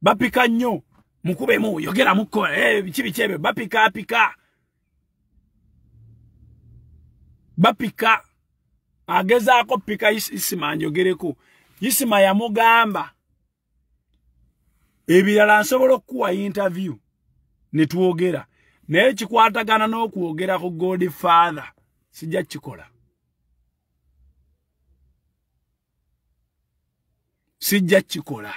bapika nnyo mukubemu yogera muko biki ebyo bapika agezaako pika Isima njogereko. Isima yamugamba ebirala nsobola okuwa interview ne tuwogera naye kikwatagana n'okwogera ku Godfather sijja kikola. Sijja kikola.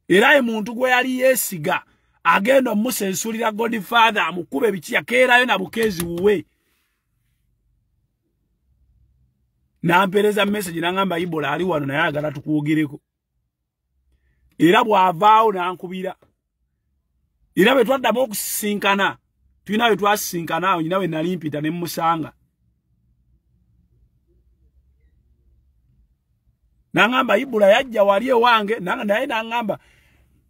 Era muntu gwe yali yeesiga agenda omusensulira Godfather amukube biki yakeerayo na bukezi wuwe. Nampereza message nangamba Ibula ali wano naye agala tukwogereko. Era bw'avaawo nankubira. Era bwe twaddamu okusisinkana. Tulina bwe twasisinkana awo nyina we nali mpita ne mmusanga. Nangamba Ibula yajja wali ewange naye nangamba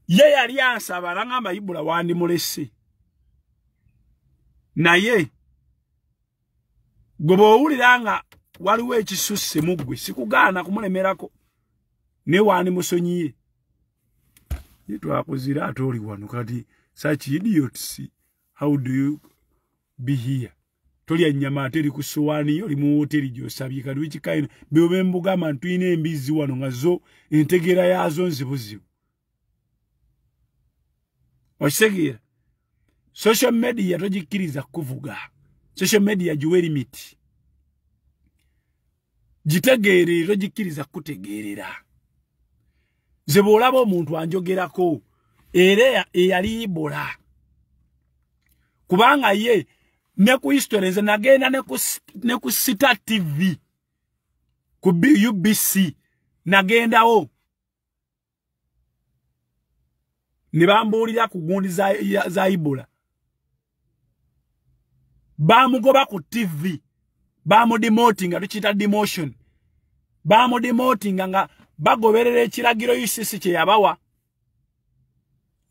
ye yali ansaba nangamba Ibula wandimulese. Naye gwe bw'owuliranga waliwo ekisusse mu ggwe sikugaana kumulemerako ne wandimusonyiye. Twakuzira ate oli wano kati such idiots. How do you be here? Tolya nnyama ate eri ku ssowaani oli mu hoteri gy'osabye kati wikikaina bwe mbugamba tuyina embizi wano nga zo entegeera yaazo nzibuzibu. Okitegeera social media togikkiriza kuvuga. Social media giwe limit. Gitegeere togikkiriza kutegeerera. Ze bw'olaba omuntu anjogerako era eyali Ibula. Kubanga ye ne ku history nze nagenda ne ku Sita TV ku UBC nagendawo ne bambuulira ku gundi za Ibula. Bamugoba ku TV bamudemotinga tukiyita demotion. Bamudemotinga nga bagoberera ekiragiro UCC kye yabawa.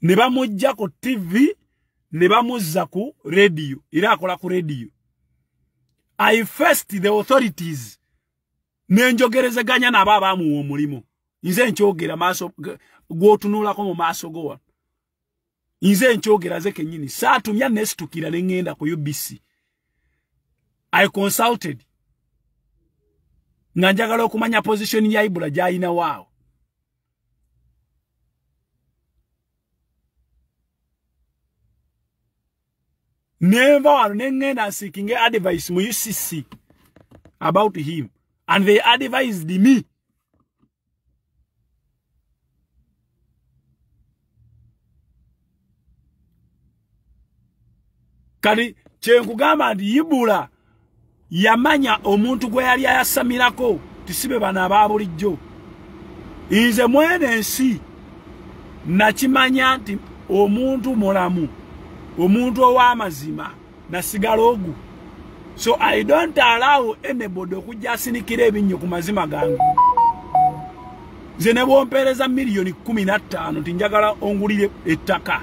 Ne bamujja ku TV ne bamuzza ku radio. Era akola ku radio. I faced the authorities. Nenjogerezeganya nabo abamuwa omulimo. Nze nkyogera maaso gwotunulako mu maaso go. Nze nkyogera ze kennyini. Saatumya nesitukira ne ngenda ku UBC. I consulted. Nga njagala okumanya position ya Ibula gy'alina waawo. Never wano nengenda seeking advice mu UCC about him. And they advised me. Kali kyenkugamba nti Ibula yamanya omuntu gwe yali ayasamirako tisibe bana ababulijjo. Nze mwene ensi nakimanya nti omuntu mulamu omuntu ow'amazima nasigala ogu. So I don't allow anybody okujja asinikira ebinnyo ku mazima gange. Nze ne bwompeereza miliyoni 15 nti njagala ongulire ettaka.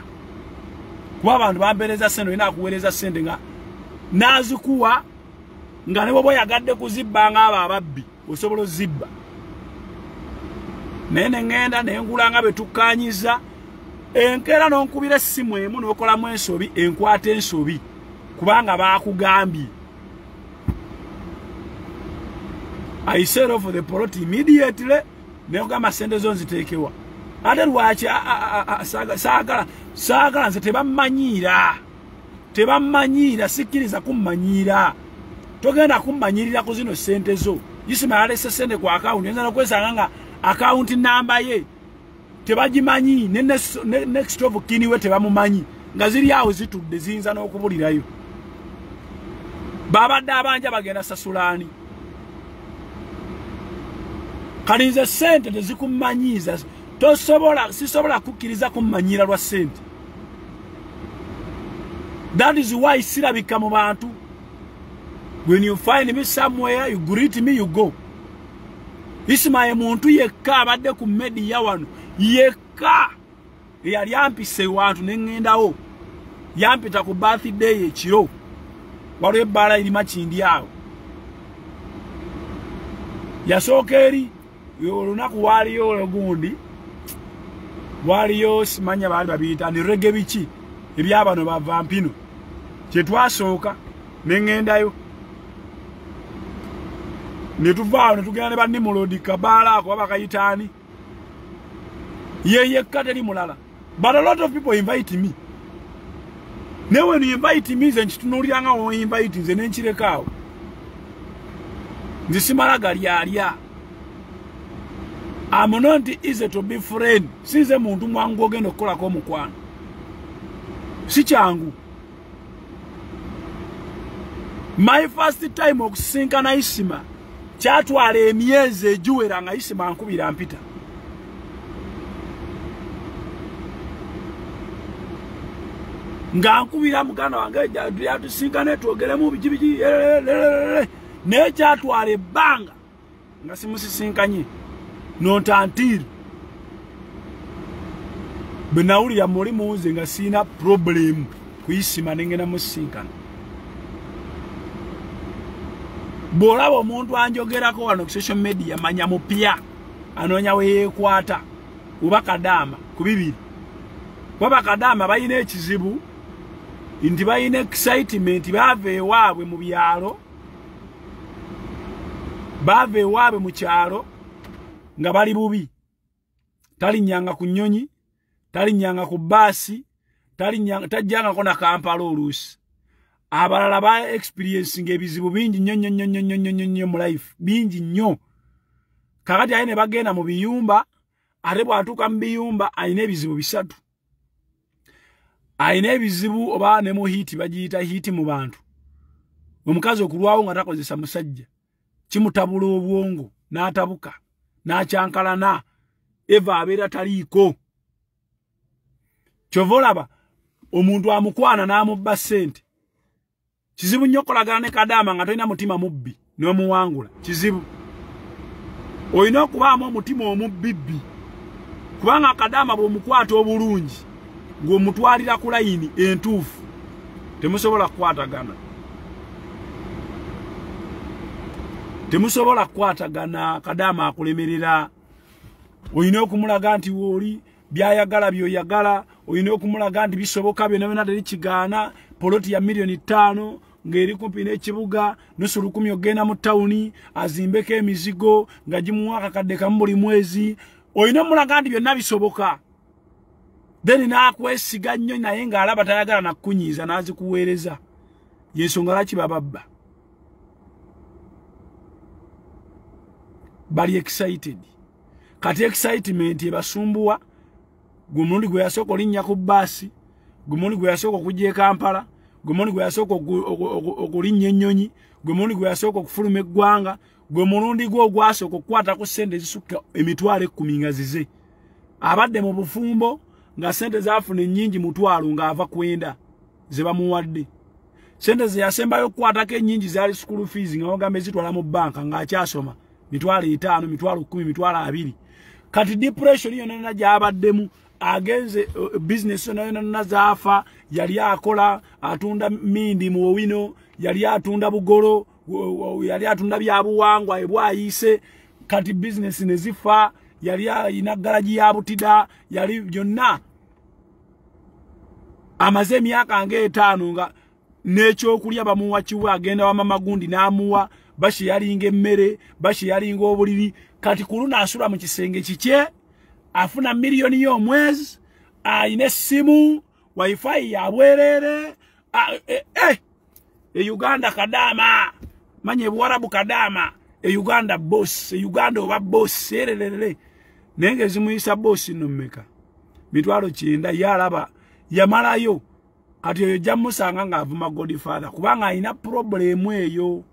Kuba abantu bampeereza sente olina akuweereza sente nga nazikuwa nga ne bwoba oyagadde kuzibba nga abo ababbi osobola ozibba. Naye ne ŋŋenda ne ngula nga betukkaanyiza enkeera n'onkubira essimu emu n'okolamu ensobi enkwata ensobi kubanga baakugambye. I set off the plot immediately. Neogamba sente zo nziteekewa. Ate lwaki saagala nze tebammanyiira sikkiriza kummanyiira. Togenda kummanyirira ku zino sente zo. Isima alese sente ku akawunti nza nokwesanga nga akawunti namba ye tebagimanyi ne next of kin we tebamumanyi nga ziri awo zitudde ziyinza n'okubulirayo. Babadde abanja bagenda sasulaani. Kalinze sente tezikumanyiza sisobola kukkiriza kummanyira lwa sente. That is why sirabika mu bantu. When you find me somewhere, you greet me, you go. Ismaye muntu yekka abadde ku media wano yekka yali yampise wantu nengendawo yampita ku birthday ekiro waliwo ebbaala erima kindi awo yasooka eri olunaku waaliyo olugundi waaliyo simanya baali babiyita ni rege biki ebyabano bava mpino kyetwasooka nengendayo netuvaawo netugenda ne bannimulodi kabaala ako babakayitaani yeyekka teri mulala. But a lot of people invite me. Ne when you invite me nze nkitunuulira nga woinvite nze nenkireka awo nze simala galyalya. I'm not easy to be friend. Sinze muntu mwangu ogenda okukolako omukwano si kyangu. My first time okusinkana Isima kyatwala emyezi egiwera nga Isima ankubira mpita. Nga nkubira muganda wange yatusinkane twogeremu biki naye kyatwala ebbanga nga simusisinkanye nontantiri benawulira muli muze nga siina problem ku Isima nengenda musinkana. Bwolaba omuntu anjogerako wano ku social media manya mupya anoonya we yeekwata oba Kadaama ku bibiri. Baba Kadaama balina ekizibu nti balina excitement baava ewaabwe mu byalo baava ewaabwe mu kyalo nga bali bubi. Talinnyanga ku nnyonyi, talinnyanga ku bbaasi, tajjangako na Kampala oluusi. Abalala ba experiencing ebizibu bingi nnyo mu life bingi nnyo. Kakati ayine bagenda mu biyumba ate bwatuuka mu biyumba ayina ebizibu bisatu. Ayina ebizibu oba ne mu hiti bagiyita hiti mu bantu. Omukazi okulwawo nga takozesa musajja kimutabula obwongo n'atabuka n'akyankalana eva abeera taliiko. Kyova olaba omuntu amukwana n'amubba ssente kizibu nnyo okolagana ne Kadaama nga tolina mutima mubbi n'omuwangula kizibu. Olina okubaamu omutima omubbibbi kubanga Kadaama bw'omukwata obulungi ng'omutwalira ku layini entuufu temusobola kukwatagana. Temusobola kukwatagana. Kadaama akulemerera. Olina okumulaga nti wooli byayagala byoyagala. Olina okumulaga nti bisoboka byonna byonna terikigaana. Poloti ya miliyoni 5 ng'eri kumpi n'ekibuga nusu 10 ogenda mu tawuni azimbeko emizigo nga gimuwa akakadde kamu buli mwezi. Olina omulaga nti byonna bisoboka. Then n'akwesiga nnyo naye ng'alaba tayagala nakunyiiza n'azikuweereza. Yensonga lwaki bababba. Bali excited. Kati excitement ebasumbuwa. Gwe mulundi gwe yasooka olinnya ku bbaasi, gwe mulundi gwe yasooka okujja e Kampala, gwe mulundi gwe yasooka okulinnya ennyonyi, gwe mulundi gwe yasooka okufuluma eggwanga, gwe mulundi gwe ogwasooka okukwatako ssente ezisukka emitwalo 10 nga zize. Abadde mu bufumbo nga sente zafune nyingi mutwalo nga ava kwenda zeba muwadde sente ze yasembayo kwatako ennyingi zali school fees nga ogambe zitwala mu banka nga akyasoma mitwalo 5 mitwalo 10 mitwalo 2 kati depression yonna jabaddemu agenze business yonna zafa yali akola atunda mindi mu Owino yali atunda bugolo yali atunda byabuwangwa ebwayise kati business nezifa yali ina garaji ya butida yali byonna amaze myaka nge 5 nga necho kulya bamuwa kiwa agenda wa mama gundi namuwa bashi yali nge mmere bashi yali ngo obuliri kati kuluna asula mu kisenge kike afuna milioni yo mwezi ine simu wifi ya bwerere Uganda kadama manye bwarabu kadama Uganda boss Uganda oba boss erelele nenge zimuyisa boss nomeka mitwalo kinda yalaba yamalayo kati yo jamusanga nga avuma Godfather kubanga ina problem eyo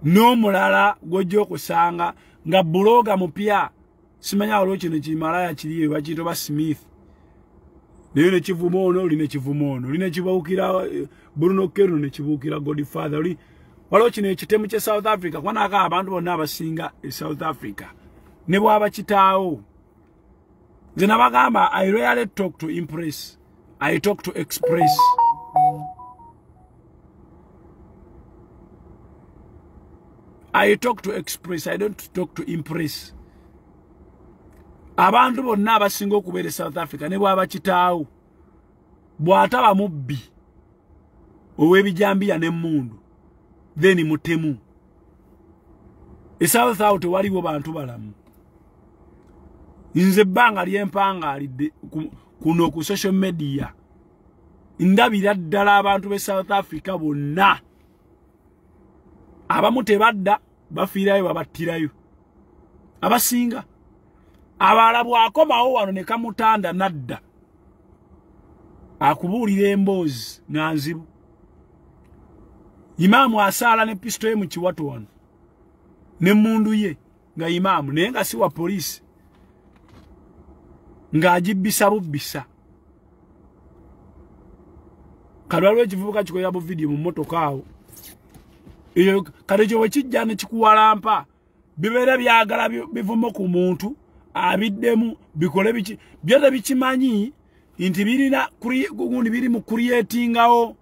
no mulala gojo kusanga nga bloga mupya simanya walo kino kimalaya kiriye bakito ba Smith ne kivumono line kivumono line kibawukira Bruno Kero ne kibukira Godfather walo kino ekitemu kye South Africa kwana aka abantu bonna abasinga e South Africa ne bwaba kitaawo zina bagamba I rarely talk to impress I talk to express I talk to express I don't talk to impress abantu bonna abasinga okubeera South Africa ne bwaba kitaawo bwataba mubbi owebijambiya n'emmundu then mutemu e South out waliwo bantu balamu inze banga lyempanga alidde kuno ku social media ndabira ddala abantu be South Africa bonna abamu tebadda bafiirayo babattirayo abasinga abala bwakomawo wano ne kamutanda nadda akubuulira emboozi nganzibu Imamu asala ne pistoye mu kiwato wano ne mundu ye nga imamu naye nga si wa polisi nga ajibisa bubbisa kalwalwe kivubuka kikoya bu video mu motoka awo iyo kalejo wekijja ne kikuwalampa bibere byagala bivumo ku muntu abiddemu bikole biki byada bikimanyi inti birina gundi biri mu creatingawo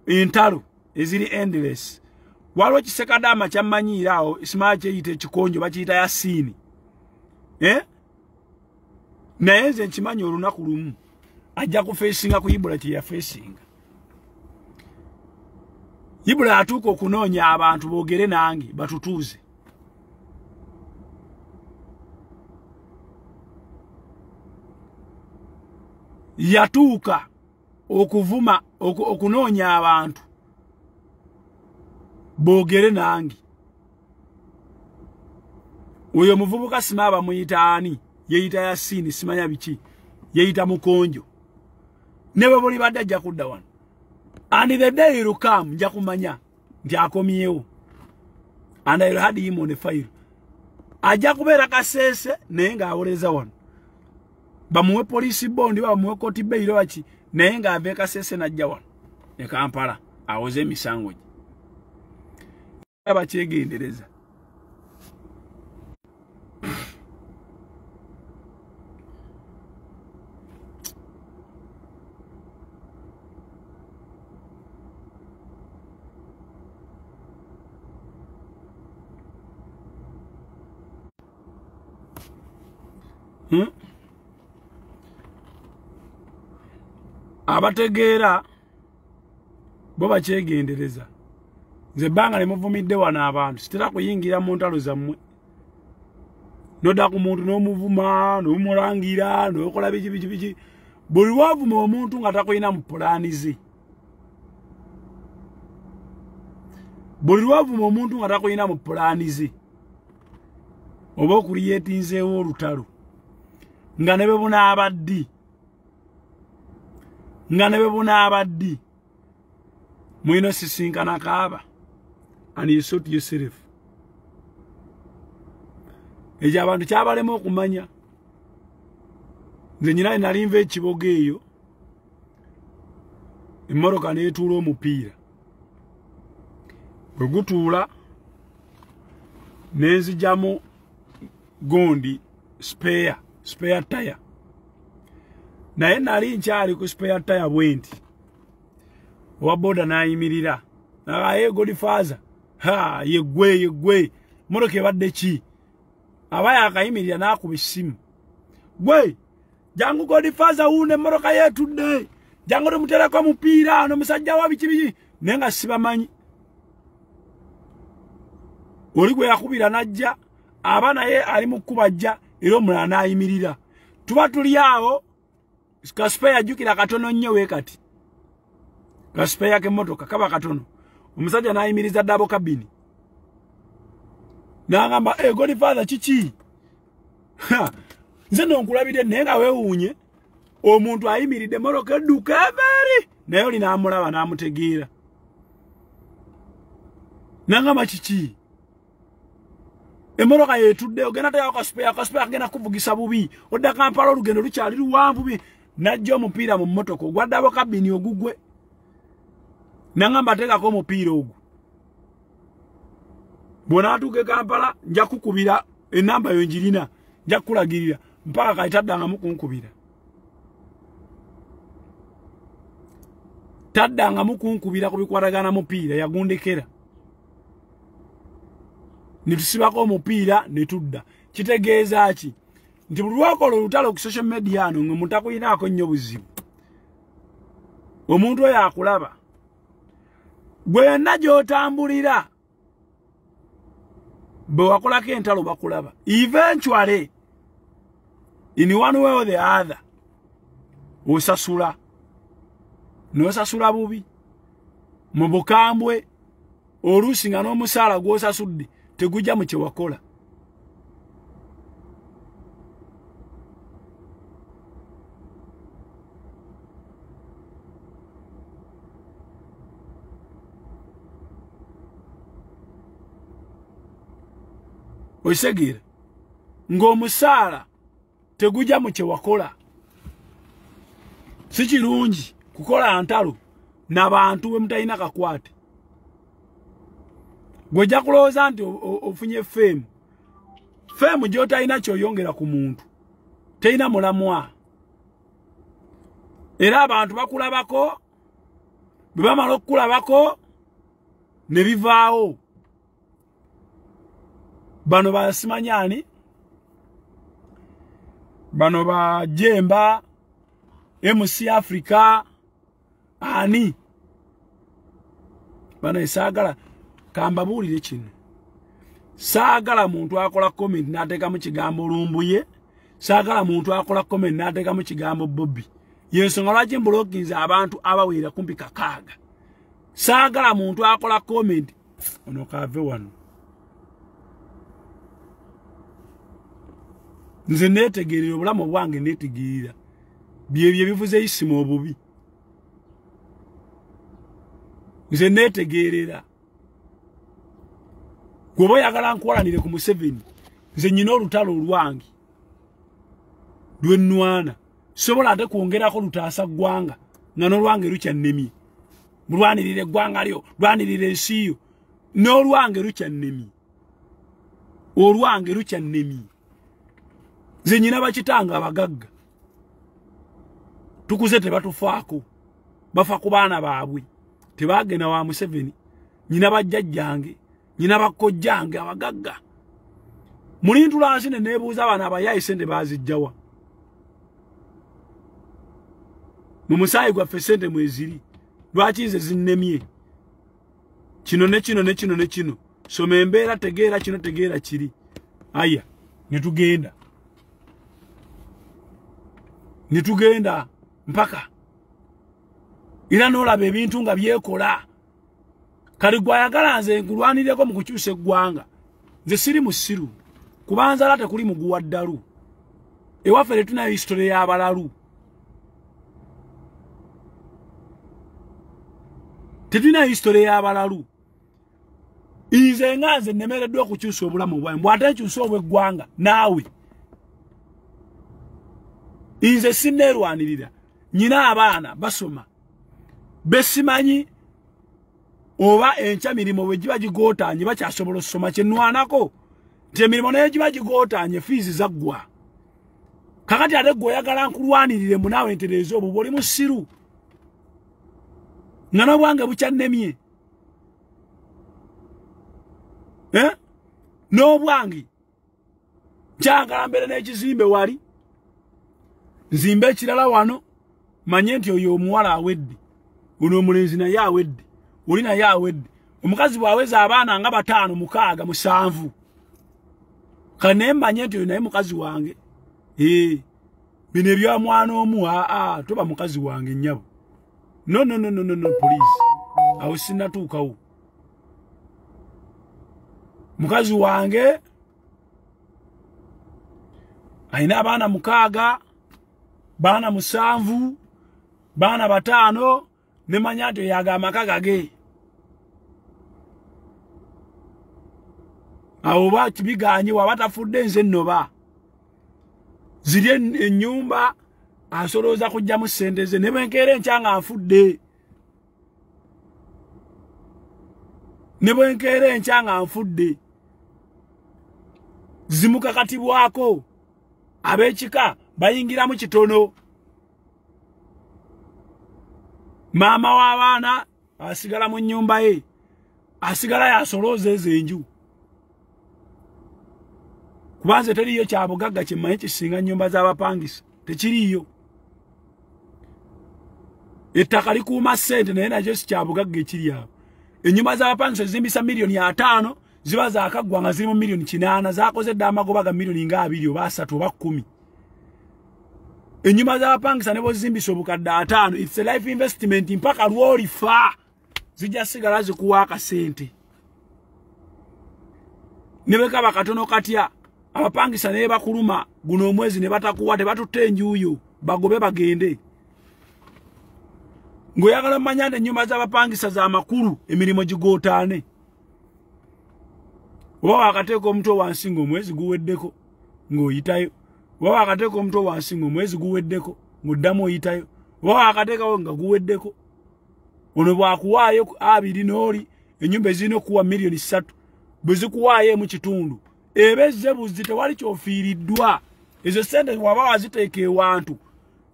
entalo eziri endless walo kisekadama kyamanyirawo ismache yite kikonjo bakiyita ya sini naye nze nkimanyi olunaku lumu ajja kufeesinga ku Ibula kye yafeesinga Ibula atuuka okunoonya abantu boogere nange batutuuze yatuuka okuvuma okunoonya abantu boogere nange oyo muvubuka simaba muyitaani yeyita ya sini simanya biki yeyita mukonjo nebe boli badajja kudda wano and the day you come nja kumanya nti akomyewo and I had him on the file ajja kubeera kasese naye nga awoleza wano bamuwe polisi bondi bamuwe koti bailo wachi naye nga ave kasese najja wano ne Kampala awoze emisango abakyegendereza abategeera bo bakyegendereza nze banga ne muvumidde wana abantu sitera kuyingira mu ntalo zammwe noda ku muntu n'omuvuma n'omulangira n'okola biki buli wavuma omuntu nga takoyina mu pulaani ze buli wavuma omuntu nga takoyina mu pulaani ze oba okuliyetinzeewo olutalo nga ne bebuna abaddi nga ne bebuna abaddi mwino sisinkana kaaba and you sort yourself eja abantu kyabalemo okumanya nze nyina nalimva ekiboga eyo emmoroka neetuula omupiira bwe gutuula nenzijjamu gondi spare tire naye nali nkyali ku spare tire bwenti owa boda nayimirira naye Godfather yegwe moroka ebadde ki aba yakayimirira nakuba essimu gwe jangu Godfather une moroka yetudde jangu tumuterako mupiira n'omusajja wa biki naye nga sibamanyi oli gwe yakubira najja aba naye ali mu kubajja era omulala nayimirira tuba tuli awo kaspeya ajjukira katono nnyo weekati kaspeya k'emmotoka kaba katono omusajja nayimiriza dabo kabini n'agamba Godfather kiki nze nonkulabire naye nga weewuunye omuntu ayimiridde moroka edduka ebeeri naye oli n'amulaba n'amutegeera n'agamba kiki emoroka yetudde ogenda tayawo kaspeya agenda kuvugisa bubi odda Kampala olugendo lukyali luwanvu najja omupiira mu mmotoka ogwa dabo kabini ogugwe n'agamba teekako omupiira ogwo bw'onaatuuka Kampala nja kukubira enamba yo njirina nja kukulagirira mpaka kati taddangamu kunkubira ku bikwatagana mupiira yagundekera nitusibako omupiira netudda kitegeeza ki nti buli lwakola olutalo ku social media ano nga mutakuyinaako nnyo buzibu omuntu oyo akulaba gwe yonna gy'otambulira bwe wakolako entalo bakulaba eventually in one way or the other osasula n'osasula bubi mu bukambwe oluusi nga n'omusaala gw'osasudde tegujja mu kye wakola oisegira ng'omusaala tegujja mu kye wakola si kirungi kukola ntalo n'abantu bwe mutalina kakwate bw'ojja kulowooza nti ofunye feemu gy'otalina kyoyongera ku muntu telina mulamwa era abantu bakulabako bwe bamala okukulabako ne bivaawo bano basimanyani bano ba Jemba MC Africa ani bano esagala kamba buulire kino saagala muntu akola comment n'ateeka mu kigambo lumbuye saagala muntu akola comment n'ateeka mu kigambo Bobby yensonga lwaki mbulookinze abantu abawera kumpi kakaaga saagala muntu akola comment ono kave wano nze neetegeerera obulamu bwange neetegeerera byebyo bivuze isimu obubi nze neetegeerera gwoba oyagala nkwalanire ku Museveni nze nyina olutalo olwange lwennwana sobola ate kwongerako lutaasa ggwanga nga n'olwange lukyannemye mulwanirire eggwanga lyo lwanirire ensi yo n'olwange lukyannemye olwange lukyannemye nze nyina bakitanga abagagga tukuze tebatufaako bafa ku baana baabwe tebagenda wa Museveni nyina bajjajjange nyina bakkojjange abagagga mulintulaasi ne neebuuza abaana abayayi sente baazijjawa mu musaayi gwaffe sente mweziri lwaki nze zinnemye kino ne kino ne kino ne kino soma embeera tegeera kino tegeera kiri aya nitugenda mpaka era n'olaba ebintu nga byekola kali gwayagala nze nkulwanireko mu kukyusa eggwanga nze siri musiru kubanza late kuli muguwa ddalu ewaffe tetunayo history y'abalalu tetulina history y'abalalu nze nze nganze nemereddwa okukyusa obulamu bwange bw'ate kyusa obw'eggwanga naawe nze sinneerwanirira nyina abaana basoma besimanyi oba enkya mirimo bwe giba gigootanye bakyasobola okusoma kyenwanako nti emirimu naye giba gigootanye fiizi zaggwa kakati ate gwe oyagala nkulwanirire munaawe entereeza obwo bw'oli musiru nga n'obwange bukyannemye n'obwange kyagala mbeere n'ekizimbe wali nzimbe ekirala wano manye nti oyo omuwala awedde ono omulenzi naye awedde oli naye awedde omukazi bwaweza abaana nga 5 6 7 kane manye nti oyo naye mukazi wange bino ebya mwana omu toba mukazi wange nnyabo no please awo sinnatuukawo mukazi wange alina abaana 6 baana 7 baana 5 nemanya nti yaga amaka gage awo bakibiganye wabatafudde nze nnoba ziri ennyumba asolooza kujjamu ssente ze ne bwenkeera enkya nga nfudde ne bwenkeera enkya nga nfudde zimukakatibwako ab'ekika bayingiramu kitono maama w'abaana asigala mu nnyumba ye asigala yasolooza ezo enju kubanze teriyo kyabugagga kyemmanyi kisinga nnyumba z'abapangisa tekiriyo ettaka likuuma ssente naye nakyo si kyabugagga ekiri awo ennyumba z'abapangisa zimbisa $5,000,000 ziba zaakaggwa nga ziri mu $8,000,000 zaakozedde amagoba ga $2,000,000 oba 3 oba 10 ennyumba z'abapangisa ne bozimbisa obukadde 5 it's a life investment mpaka lw'olifa zijja sigala zikuwa akasente ne bekaba katono katya abapangisa naye bakuluma guno omwezi ne batakuwa tebatutte enjuuyo bagobe bagende ngoyagala mmanya nti ennyumba z'abapangisa za makulu emirimu gigootaane oba wakateeka omutwe wansi ng'omwezi guweddeko ng'oyitayo oba wakateeka omutwe wansi ng'omwezi guweddeko ng'oddamu oyitayo oba wakateekawo nga guweddeko ono bwakuwaayo 2 n'oli ennyumba ezirina okuwa $3,000,000 bwe zikuwaayo mu kitundu ebezze buzi tewali kyofiiriddwa ezo ssente waba waziteeka ewantu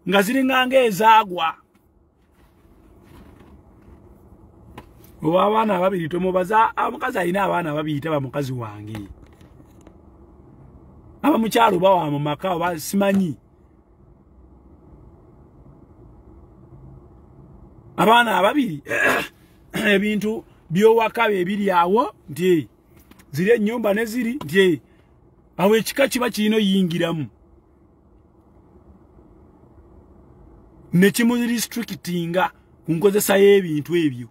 nga ziringanga ezaagwa oba abaana 2 tomubaza omukazi alina abaana 2 taba mukazi wange abamukyalo bawa mu maka oba simanyi abaana 2 ebintu byowaka bibiri awo nti ziri ennyumba ne ziri nti awo ekika kiba kirina oyingiramu ne kimurestrictinga ku nkozesa y'ebintu ebyo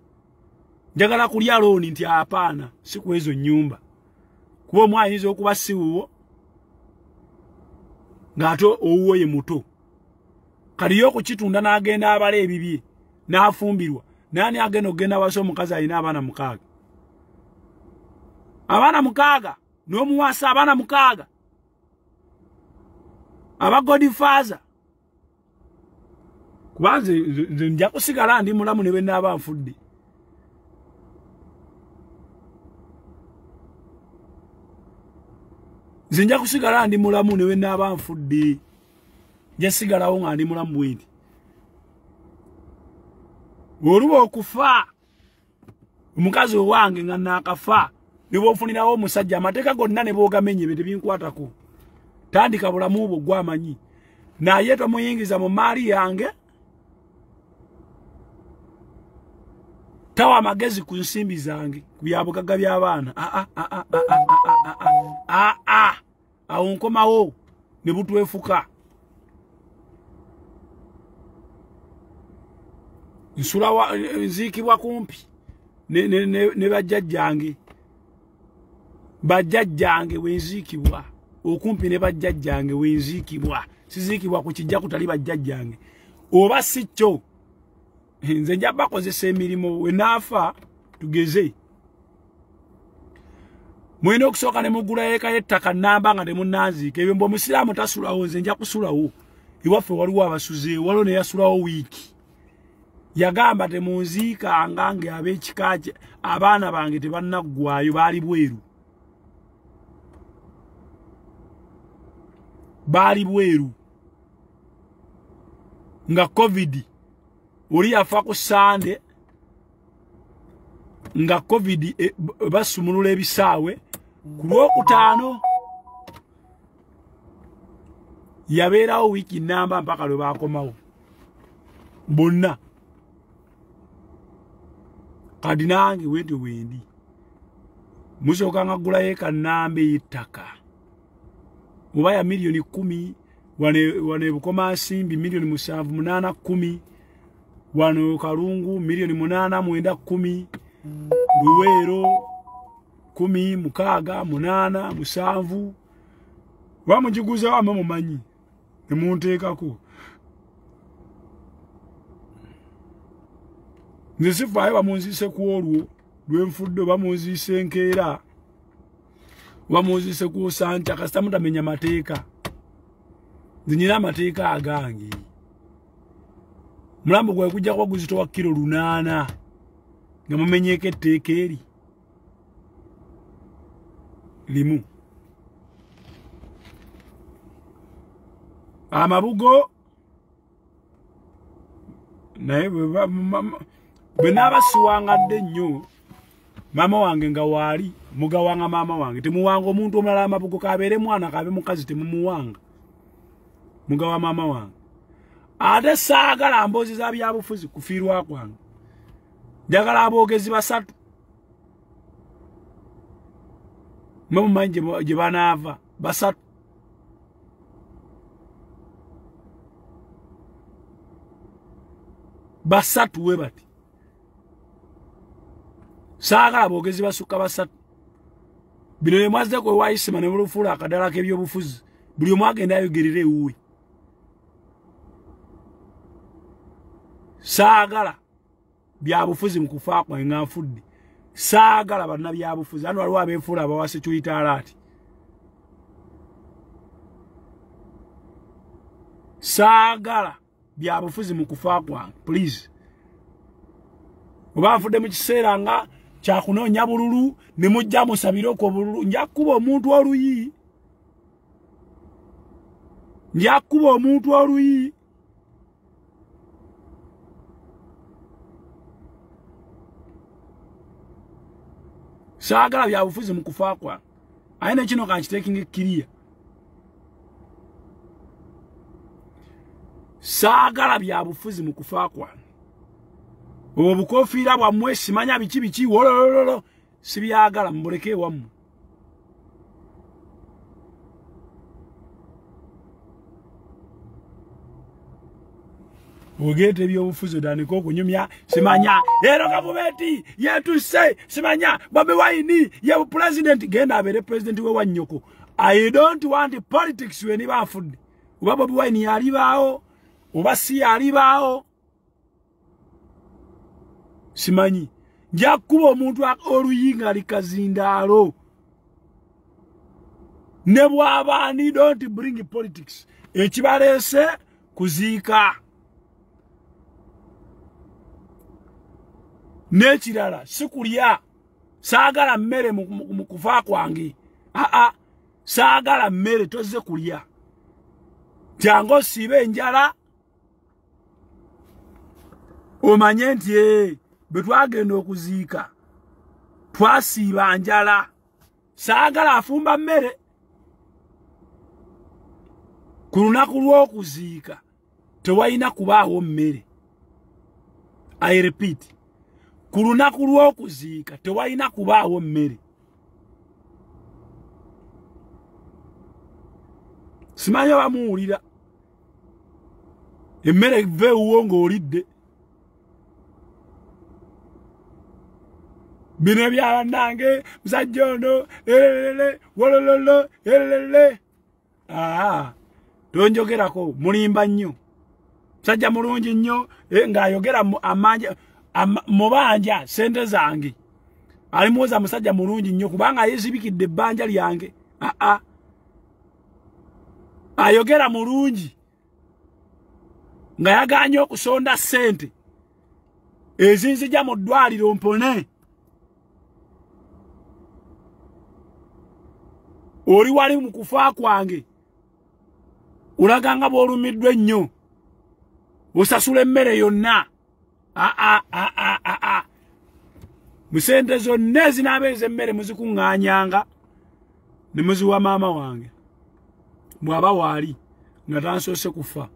njagala kulya looni nti apaana si ku ezo nnyumba kuba omwayinza okuba siwuwo ng'ate owuwo ye muto kaliyo okukitunda n'agenda abala ebibye n'afumbirwa naani agenda okugenda wasa omukazi alina abaana 6 abaana 6 n'omuwasa abaana 6 aba Godfather kuba nze nja kusigala ndi mulamu ne bwe naaba nfudde nja kusigala ndi mulamu ne bwe naaba nfudde nja sigalawo nga ndi mulamu bwenti oluba okufa omukazi owange nga naakafa ne bwofunirawo omusajja amateeka gonna ne boogamenye be tebinkwatako tandika bulamu bwo gwamanyi naye tomuyingiza mu maali yange tawa amagezi ku nsimbi zange ku byabugagga by'abaana awo nkomawo ne butwefuka nsula nziikibwa kumpi ne bajjajjange wenziikibwa okumpi ne bajjajjange wenziikibwa siziikibwa ku kijja kutali bajjajjange oba si kyo nze nja bakozesa emirimu we naafa tugeze mwino okusoka ne mugula eka yettaka namba nga temunnaziika ebyo mbo musiraamu tasulawo nze nja kusulawo iwaffe waliwo abasuze waliwo ne yasulawo wiiki yagamba temunziika ngange ab'ekikaje abaana bange tebannaggwayo baali bweru nga covid oli yafa ku Sande nga covid basumulula ebisaawe ku Lwokutaano yabeerawo wiiki namba mpaka lwe baakomawo bonna kadi nange wendi musooka nga ggulayo ekannamba ey'ettaka oba ya milioni 10 wane Bukomansimbi milioni 7 8 10 wano Kalungu milioni 8 9 10 Luweero 10 6 8 7 bamujiguza wama mumanyi nemunteekako nze sifaayo bamunziise ku olwo lwenfudde bamunziise enkeera bamunziise ku Osanja kasita mutamenya mateeka nze nyina amateeka agange mulambo gwe kujja kwa guzitowa kilo 8 nga mumenyeeko etteeka eri limu amabugo naye bwe nabasiwangadde nnyo mama wange nga waali mugawanga mama wange temuwanga omuntu omulala amabugo kabeere mwana kabe mukazi temumuwanga mugawa mama wange ate saagala mboozi za byabufuzi kufiirwa kwange njagala aboogezi 3 mumanyi gye banaava 3 we bati saagala aboogezi basukka 3 bino ne mwaze kwe waayisima ne mulufuula akadala k'ebyobufuzi buli omu agenda ayogerere ewuwe saagala byabufuzi mu kufa kwange nga nfudde saagala banna byabufuzi ano waliwo abeefuula abawase kyuyitaalaati saagala byabufuzi mu kufa kwange please oba nfudde mu kiseera nga kyakunoonya bululu ne mujja musabire okwo bululu nja kuba omuntu oluyi saagala byabufuzi mu kufa kwange ayina kino kankiteekinga ekkiriya saagala byabufuzi mu kufa kwange obukofiira bwammwe simanya biki wolololo sibyagala mbuleke ewammwe ogete ebyobufuzi otandika okunyumya simanya ero gavumenti yetuse simanya Bobi Wine ye president genda abeere president we wannyoko I don't want politics we ni bafudde oba Bobi Wine yalibaawo oba si yalibaawo simanyi nja kuba omuntu oluyinga likazindaalo ne bw'abaani don't bring politics ekibaleese kuziika n'ekirala sikulya saagala mmere mu kufa kwange saagala mmere tozze kulya jangu osiibe enjala omanye nti bwe twagenda okuziika twasiiba njala saagala afumba mmere ku lunaku lw'okuziika tewalina kubaawo mmere I repeat ku lunaku lw'okuziika tewalina kubaawo mmere simanyi bamuwulira emmere veewuwo ng'olidde bino ebyabannange musajja ono wolololo tonjogerako mulimba nnyo musajja mulungi nnyo ng'ayogera amanja mubanja sente zange ali muoza musajja mulungi nnyo kubanga yezibikidde ebbanja lyange ayogera mulungi nga yaganye okusonda ssente ezinzija mu ddwaliro mpone oli wali mu kufa kwange ulaganga bw'olumiddwa ennyo osasula emmere yonna musente zonna ezinaaba ez'emmere muzikuŋŋaanyanga ne muziwa maama wange bw'aba waali nga tansoose kufa.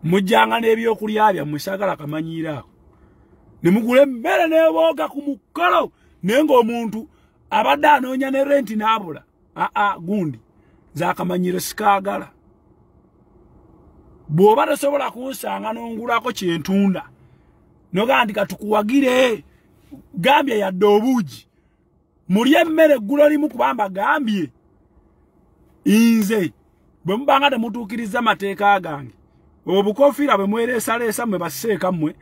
Mujjanga n'ebyokulya byammwe saagala kamanyiira ako ne mugula emmere n'ebooga ku mukolo naye ng'omuntu abadde anoonya ne renti n'abula gundi zaakamanyiro sikaagala. Bw'oba tosobola kunsanga n'ongulako kyentunda nogaa nti katukuwagire gambye yadde obuugi mulye emmere eggulo limu kubamba gambye nze bwe mubanga temutuukiriza mateeka gange obukofiira bwe mwereesaleesa mmwe baseeka mmwe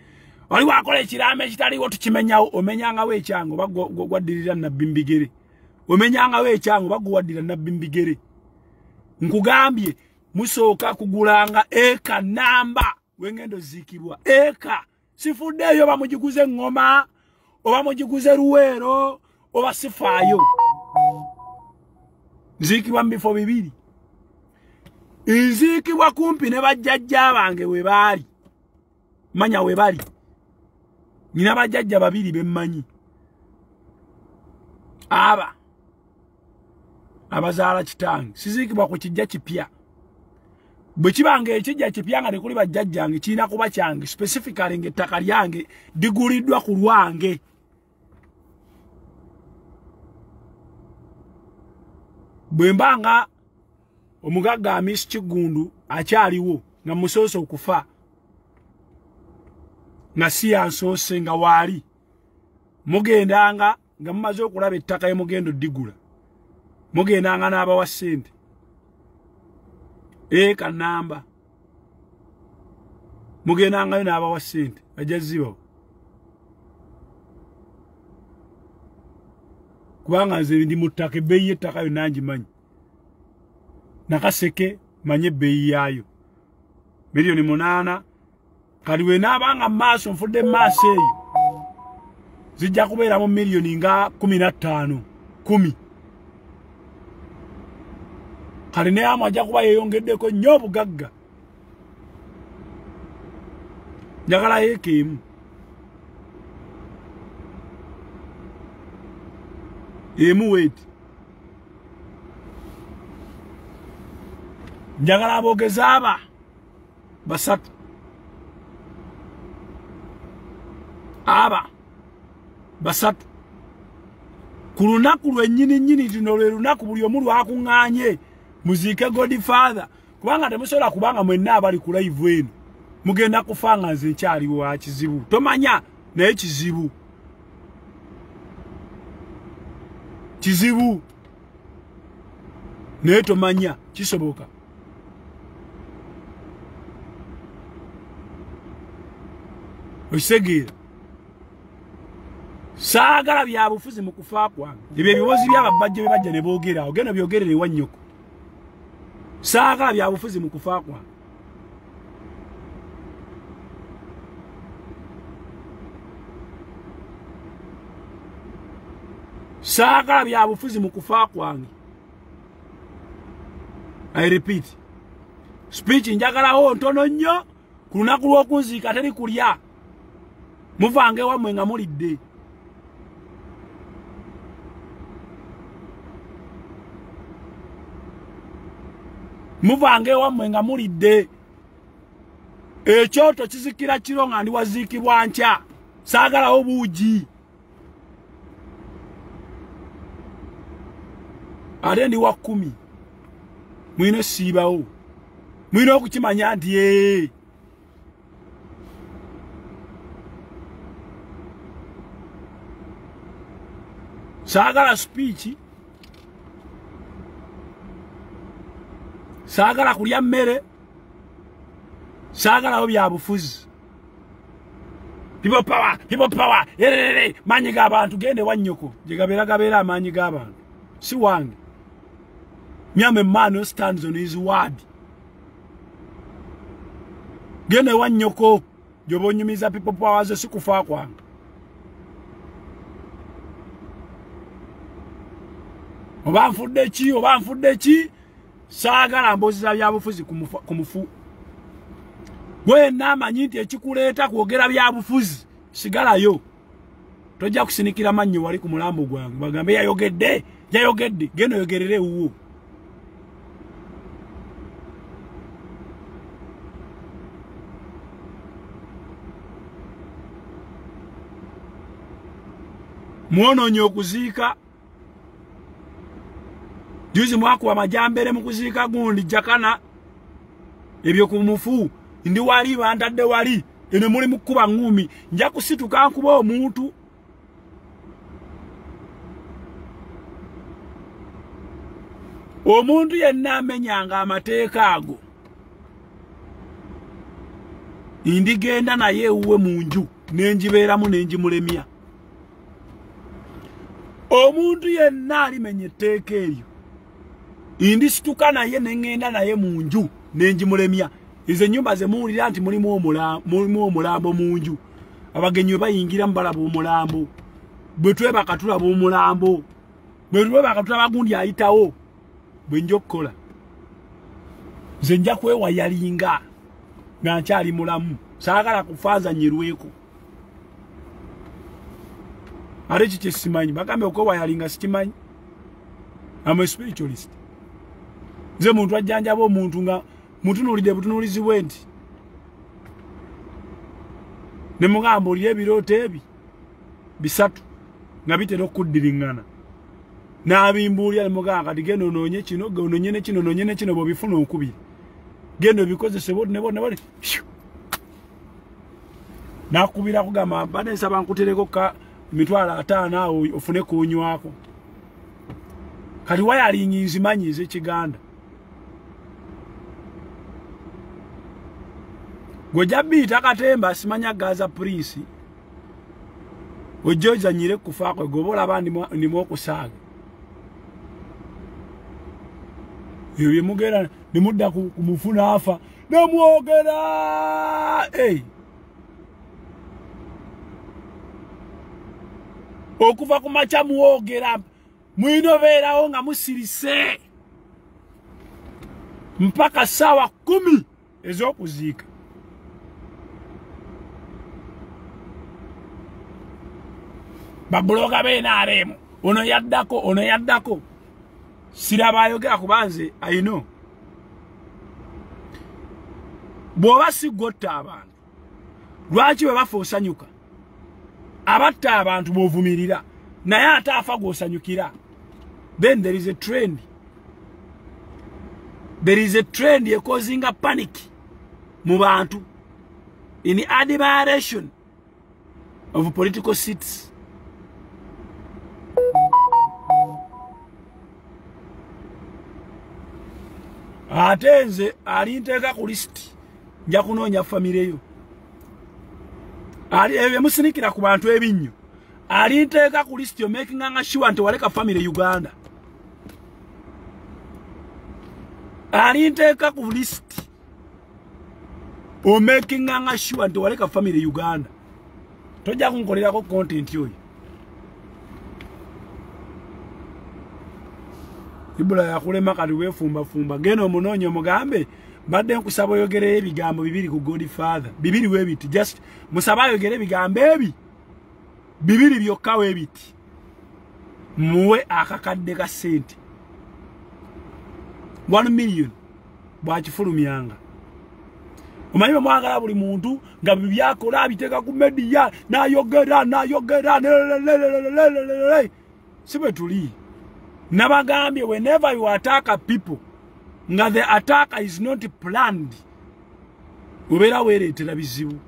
wali wakola ekiraamo ekitaliwo tukimenyawo omenyangawo ekyange oba gwaddirira nabbi mbigere omenyangawo ekyange oba gwaddira nabbi mbigere. Nkugambye musooka kugulanga eka namba wengendo ziikibwa eka sifuddeeyo oba mugiguze eŋŋoma oba mugiguze luweero oba sifaayo nziikibwa mu bifo bibiri. Nziikibwa kumpi ne bajjajja bange we baali manya we bali nina bajjajja babiri be mmanyi abazaala kitange siziikibwa ku kijja kipya bwe kibanga ekijja kipya nga tekuli bajjajjange kirina kuba kyange specifically ng'ettaka lyange liguliddwa ku lwange. Bwe mbanga omugagga Miss Kigundu akyaliwo nga musoose okufa nga si yansoose nga waali mugendanga nga mumaze okulaba ettaka yemugenda oddigula mugendanga n'abawa ssente eka namba mugendangayo n'abawa ssente ajja zibawo kubanga nze ndi mu ttaka ebbeeyi y'ettaka yonna ngimanyi nakaseke manye ebbeeyi yaayo miliyoni 8 kali we naabanga mu maaso nfudde mu maaso eyo zijja kubeeramu miliyoni nga 15 10 kali naye amu ajja kuba yeeyongeddeko nnyo obugagga njagala yeeka emu weeti njagala aboogezi aba basatu ku lunaku lwennyini lino lwe lunaku buli omu lwakuŋŋaanye muziike Godfather kubanga temusobola kubanga mwenna abali ku live eno mugenda kufa nga nze nkyaliwo wa kizibu tomanya naye kizibu naye tomanya kisoboka. Okisegeera saagala byabufuzi mu kufa kwange ebyo ebiwozi by'ababajja bye bajja ne boogera awo genda byogerere ewa nnyoko saagala byabufuzi mu kufa kwange saagala byabufuzi mu kufa kwange. I repeat speech njagalawo ntono nnyo ku lunaku lw'okunziika teri kulya muvange wammwe nga mulidde ekyoto kizikira kiro nga ndi waziikibwa nkya saagalawo buugi ate ndi wa 10 mwine siibawo mwine okukimanya nti saagala speech saagala kulya mmere Sagala bya bufuzi. People power. Manyi g'abantu gende wanyoko. Gabera manyi g'abantu. Si wange. Me am a man who stands on his word. Gende wanyoko. Jobonyumiza people power zo sikufa kwange. Obanfudde ki? Sagala mbozi za bya bufuzi kumufu. Gwe namanyi nti ekikuleeta kwogera bya bufuzi sigalayo. Tojja kusinikira mannyo wali ku mulambo gwange. Bagambe yayogedde. Geno yogerere uwo. Mwonoonye okuziika. Juzi mwaku wa majambere mu kuziika gundi jakana. Ebyo ku mufu. Ndi wali bantadde wali. Eno muli mu kuba ngumi. Nja kusituka nkuba omuntu. Omuntu yenna amenyanga amateeka ago. Indigenda naye uwe munju. Nenjibeeramu nenjimulemya. Omuntu yenna alimenye etteeka eryo. Indisituka naye nengenda naye munju. Nenjimulemya. Ize nyumba ze muwulira nti mulimu omulambo munju. Abagenyi bayingira mbalaba omulambo. Bwe twebaka tulaba omulambo. Bwe twebaka tulaba gundi ayitawo. Bwe njokola. Nze nja kwewayalinga nga nkyali mulamu. Saagala kufaza nyirweko. Ate kiki simanyi. Bagambe okwewayalinga sikimanyi. I'm a spiritualist. Nze muntu ajjanjaba omuntu nga mutunulide butunulizi bwenti. Ne mugamba oli ebirooto ebi bisatu nga bitera okuddiringana. N'abimbuulira ne mugamba kati genda onoonye kino, onoonye ne kino bw'obifuna okubiri. Genda obikozese ne bone. Nakubira kugamba badde nsaba nkutereko ka 50 awo ofune kunywako. Kati wayalingi nzimanyi ez'Ekiganda. Gojabita katemba simanya gaza prince. Ojoja nyire kufa kwe gobola abandi ndimo okusaga. Yewe mugera nimudda kumufuna afa. Namwogera. Okuva kumacha muogera. Muinobeerawo nga musirise. Mpaka sawa 10 ez'okuziika. Babuloga bena aremu. Ono yaddako. Siraba ayogera kubanze, I know. Bwoba sigotta abantu. Lwaki bwe bafa osanyuka? Abatta abantu bwovumirira. Naye ate afa gw'osanyukira. Then there is a trend. There is a trend causing a panic mu bantu in the admiration of political seats. Atenze alinteka ku list nja kunoonya family yo. Ali musinikira ku bantu ebinnyo. Alinteka ku list yo making sure nti waleka family Uganda. Alinteka ku list o making sure nti waleka family Uganda. Tojja kunkolerako content yo. Ibula yakulema kali wefumba. Geno omunoonyo mugambe badde nkusaba oyogere ebigambo bibiri ku Godfather. Bibiri webiti. Just musaba oyogere ebigambo ebi. Bibiri byokka webiti. Muwe akakadde ka sente. 1 million. Bwakifulumyanga. Omanyi mwagala buli muntu nga bibyakola abiteka ku media nayogera. Sibe tuli. Nabagambye whenever you attack a people, nga the attack is not planned. Ubera weretera bizibu.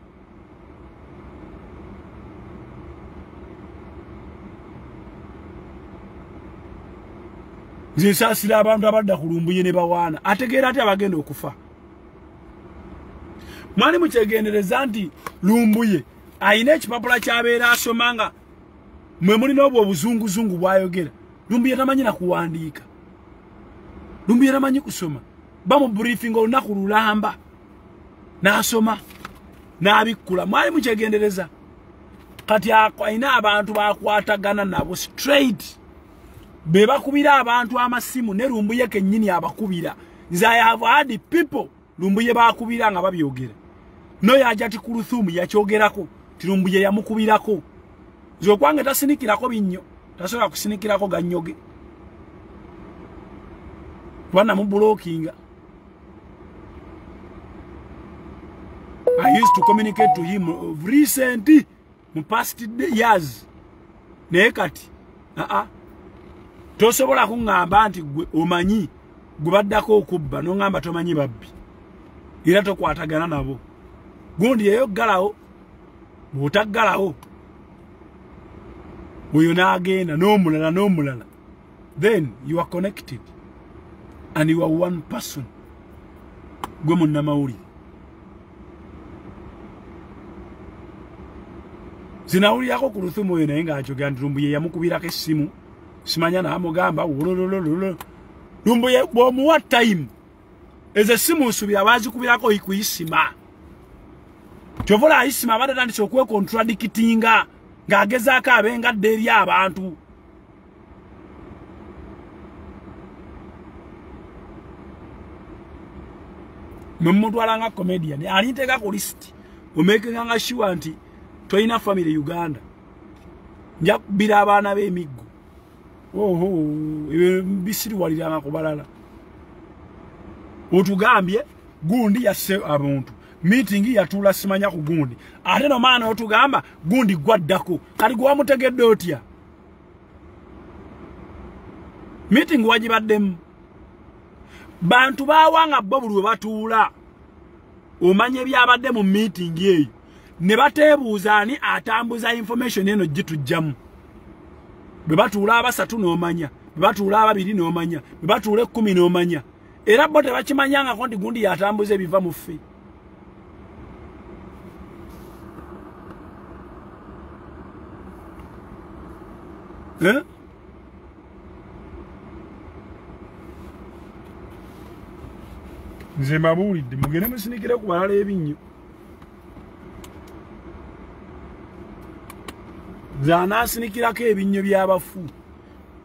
Zisasira abantu abadda kulumbuye ne bawana. Ategeera ati abagenda okufa. Mwali mukyegendereza nti Lumbuye ayina ekipapula kyabeera asomanga mwe mulina obwo obuzunguzungu bwayogera. Lumbuye tamanyi na kuwandiika. Lumbuye tamanyi kusoma. Bamu briefing olunaku lulamba n'asoma n'abikkula. Mwali mukyegendereza kati ayina abantu bakwatagana nabo straight be bakubira abantu amasimu ne Lumbuye kennyini abakubira. Nze I have had people Lumbuye bakubira nga babyogera. No yajati Kuruthumu yakyogerako ti Lumbuye yamukubirako. Zo kwange tasinikirako binnyo tasobola kusinikirako gannyoge. Bwana mu blockinga. I used to communicate to him recently in past years. Naye kati tosobola kungamba nti gwe omanyi gwe baddako okubba n'ongamba tomanyi babbi era tokwatagana nabo. Gundi yeyo galawo bw'otaggalawo oyo n'agenda n'omulala, then you are connected and you are one person. Gwe munnamawulire zinawulirako ku Luthumu oyo naye ng'akyogera nti Lumbuye yamukubirako essimu simanya n'amugamba wololololo. Lumbuye bw'omuwa time ezo essimu nsubira bazikubirako ikuyisima kyovola ayisima abadde tandise okwekontradictinga ng'agezaako abengadde eri abantu. Mmutwala nga comedian alinteeka ku list omekenga nga sure nti toyina family Uganda nja kubira abaana b'emiggo. Bisiriwaliranga ku balala. Otugambye gundi yasse abantu meeting yatula simanya ku gundi ate no maana otugamba gundi gwaddako kali gwa mutegedde otya meeting wajibaddemu bantu bawanga bobulu batuula omanye byabadde mu meeting eyo ne batebuuza ani atambuza information eno gitujjamu. Bwe batuula abasatu n'omanya, bwe batuula ababiri n'omanya, bwe batuula 10 n'omanya. Era bo tebakimanyanga ko nti gundi yatambuza ebiva mu ffe. Nze mbabuulidde mugende musinikire ku balala ebinnyo. Zanasinikirako ebinnyo by'abafu.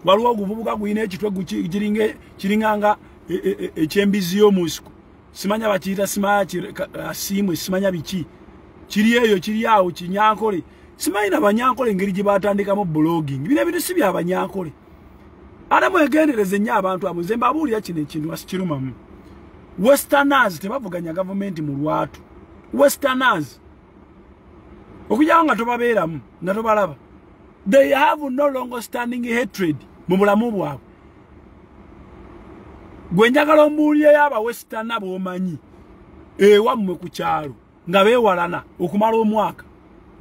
Waliwo oguvubuka guyina ekitwe kiringanga ekyembizi y'omusiko. Simanya bakiyita simwe simanya biki. Kiri eyo kiri awo kinyankole. Simanyi na banyankole engeri gye batandikamu blogging. Bino ebintu si bya banyankole. Ate mwegendereze nnyo abantu abo. Nze mbabuulira kino ekintu asikirumamu. Westerners tebavuganya government mu lwatu. Westerners okujawo nga tobabeeramu nga tobalaba. They have no longer standing hatred mu bulamu bwabwe. Gwe njagala ombuulire y'aba Western bw'omanyi ewammwe ku kyalo nga beewalana okumala omwaka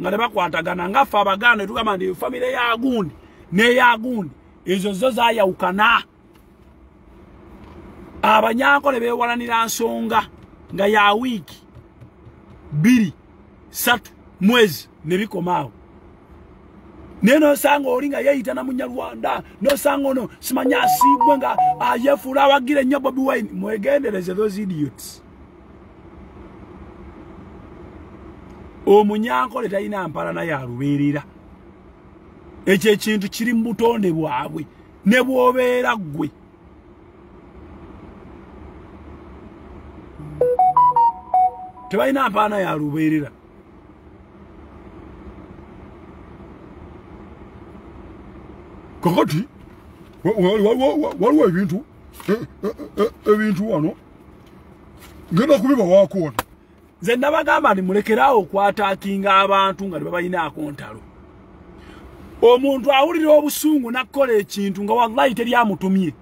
nga tebakwatagana ngaffe Abaganda tugamba nti famire ya gundi n'eya gundi ezo zo zaayawukana. Abanyankole beewalanira nsonga nga ya wiiki 2 3 mwezi nebikomaawo. Neno sanga olinga yeyita na Munyarwanda no sanga ono simanya asibwe nga ayefula wagire nnyo Bobi Wine. Mwegendereze those idiots. Omunyankole talina mpalana ya lubeerera. Ekyo ekintu kiri mu butonde bwabwe ne bw'obeera ggwe. Tebalina mpalana ya lubeerera. Kakati waliwo ebintu wano ngenda kubiba waakona. Nze nabagamba nti mulekerawo okwataakinga abantu nga tebabalinaako ntalo. Omuntu awulira obusungu nakola ekintu nga wallahi teryamutumye.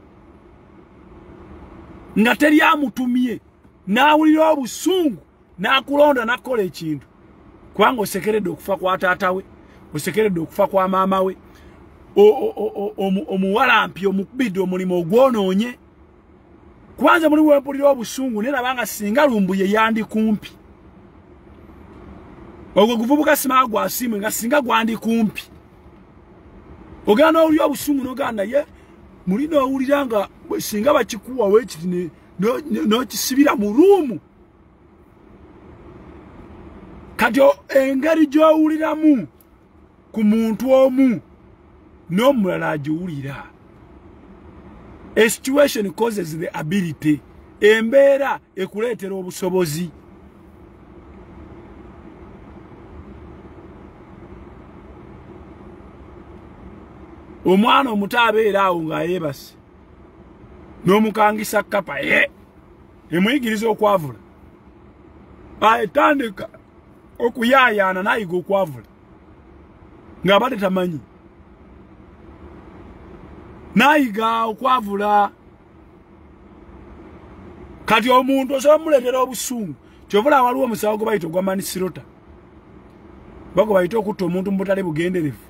Nga teryamutumye n'awulira obusungu n'akulonda nakola ekintu. Kubanga osekeredde okufa kwa taata we, osekeredde okufa kwa maama we. Omuwalampi omukubidde omulimu ogwonoonye. Kwanza mulimu wempulira obusungu nerabanga singa Lumbuye yandi kumpi ogwo guvubuka sima gwa simu nga singa gwandi kumpi ogana oli obusungu noganda ye mulino owuliranga singa bakikuwa wekiti no kisibira mu ruumu kati engeri gy'owuliramu ku muntu omu n'omulala agiwulira. A situation causes the ability. Embeera ekuleetera obusobozi. Omwana omuto abeera awo ng'ayeebase n'omukangisa kkapa emuyigiriza okwavula etandika okuyaayaana n'ayiga okwavula ng'abadde tamanyi n'ayiga okwavula kati omuntu osobola muleetera obusungu kyovula waliwo omusawo gwe bayita ogwa manisirota bago bayita okutta omuntu mu butale bugenderevu.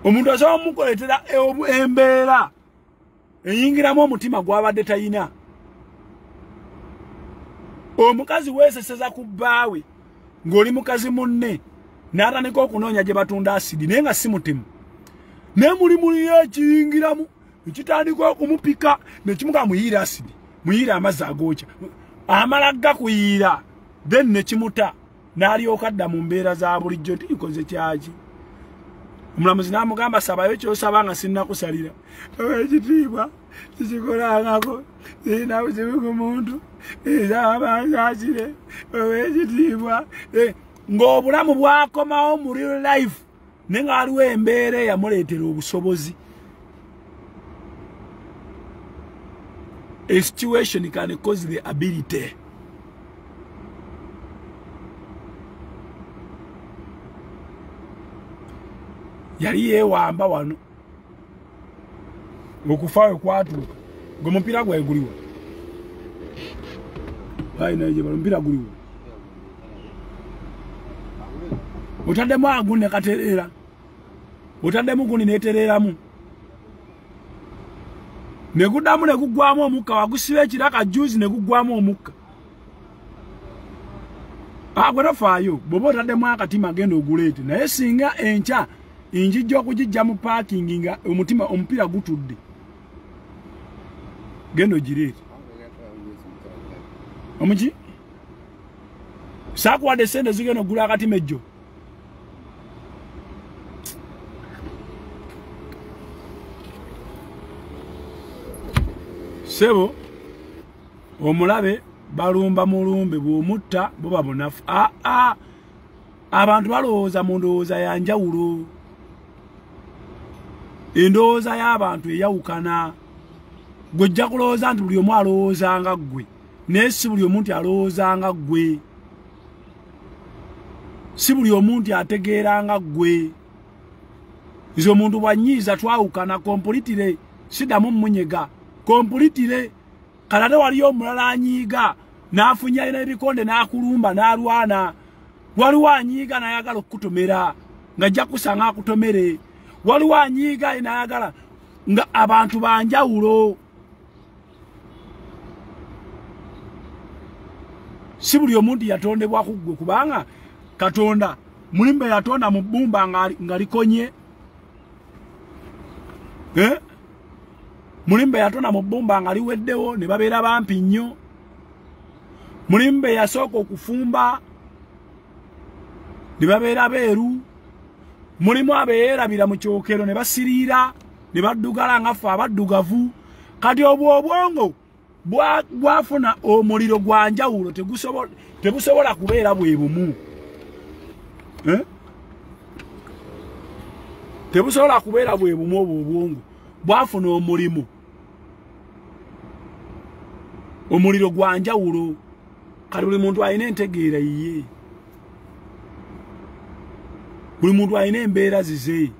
Omuntu asobola mukuleetera embeera eyingiramu omutima gw'abadde tayina. Omukazi weeseseza ku bbaawe ng'oli mukazi munne n'atandika okunoonya gye batunda asidi naye nga si mutemu naye muli ekiyingiramu ekitandika okumupika nekimuka muyiire asidi muyiire amazzi agookya amala gakuyiira then nekimuta n'alyoka adda mu mbeera za bulijjo nti nkoze kyaki. Omulamuzi n'amugamba sabayo ky'osaba nga sinnakusalira ekitiibwa kikikolangako sirina buzibu ku muntu ezabanzakire ekitiibwa ng'obulamu bwakomawo mu real life naye nga waliwo embeera eyamuleetera obusobozi. A situation can cause the ability. Yali yeewamba wano okufa kwatuuka ng'omupiira gweguliwa naye omupiira guliwa otaddemu agu ne katereera otaddemu guni neetereeramu ne guddamu ne guggwamu omukka wagusiba ekiraka juice ne guggwamu omukka gwe tofaayo bw'oba otaddemu akatima agenda oguleete naye singa enkya injijja okugijja mu parking nga omupiira gutudde genda ogireete omuki saakuwadde sente zigenda ogula akatima ejjo sebo omulabe balumba mulumbe bw'omutta buba bunafu. Abantu balowooza mu ndowooza ya njawulo. Endowooza y'abantu eyawukana. Gwe ojja kulowooza nti buli omu alowooza nga ggwe naye si buli omu nti alowooza nga ggwe si buli omu nti ategeera nga ggwe. Izo omuntu bwanyiiza twawukana kompulitire siddamu mmunyega kompulitire kalade waliyo omulala anyiiga n'afunya n'ebikonde n'akulumba n'alwana waliwo anyiiga n'ayagala okukutomera ng'ajja kusanga akutomere waliwo anyiiga n'ayagala nga abantu banjawulo si buli omuntu yatondebwa ku ggwe kubanga Katonda mulimbe yatonda mu bbumba nga likonye mulimbe yatonda mu bbumba nga liweddewo ne babeera bampi nnyo. Mulimbe yasooka okufumba ne babeera beeru. Mulimu abeerabira mu kyokero ne basiriira ne baddugala nga ffe abaddugavu. Kati obwongo bwafuna omuliro gwa njawulo tebusobola kubeera bwe bumu. Tebusobola kubeera bwe bumu obwongo bwafuna omuliro gwa njawulo. Kati buli muntu alina entegeera yiye. Buli muntu alina embeera zize.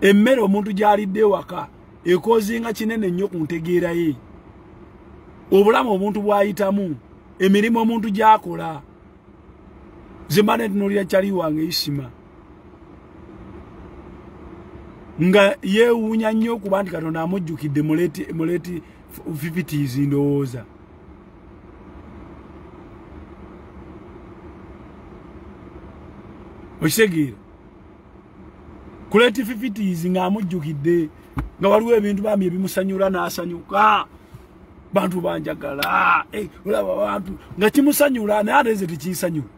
Emmere omuntu gy'alidde waka ekoozinga kinene nnyo ku ntegeera ye. Obulamu omuntu bw'ayitamu, emirimu omuntu gy'akola. Zimbane tunuulira kyali wange isima. Nga yeewuunya nnyo kuba nti Katonda amujjukidde muleti 50s ndowooza. Okisegeera kuleti 50s nga amujjukidde nga waliwo ebintu bambi ebimusanyula n'asanyuka bantu banjagala olaba bantu nga kimusanyula naye ate nze tekinsanyula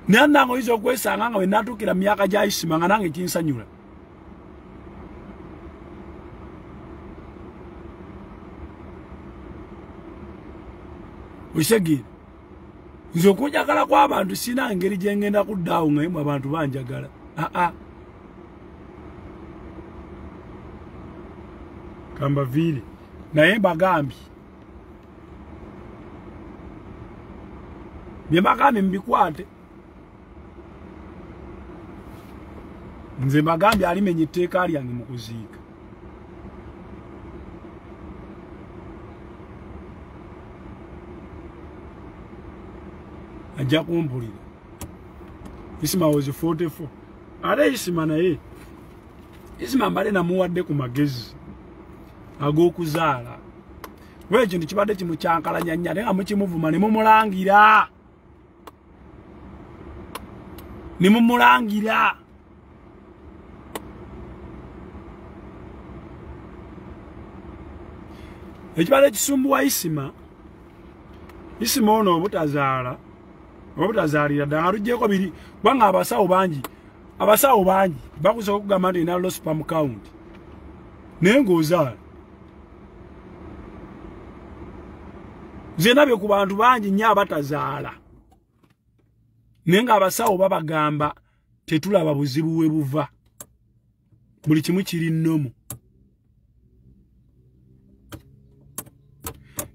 naye nange oyinza okwesanga nga bwe natuukira mu myaka gya Isima nga nange kinsanyula okisegeera nze okunjagala kw'abantu sina ngeri gye ngenda kuddaawo nga yemu abantu banjagala Kambaviire naye mbagambye bye mbagambye mubikwate nze mbagambye alimenya etteeka lyange mu kuziika ajja kumpulira Isima was 44 ate Isima naye Isima mbale namuwadde ku magezi ag'okuzaala we ekintu kibadde kimukyankalanya nnyo ate nga mukimuvuma ne mumulangira ekibadde kisumbuwa Isima ono obutazaalira ddala nga tuggyeko biri kubanga abasawo bangi bakusobola okugamba nti ina low sperm count naye ng'ozaala nze ndabye ku bantu bangi nnyo abatazaala naye ng'abasawo babagamba tetulaba buzibu we buva buli kimu kiri nnomu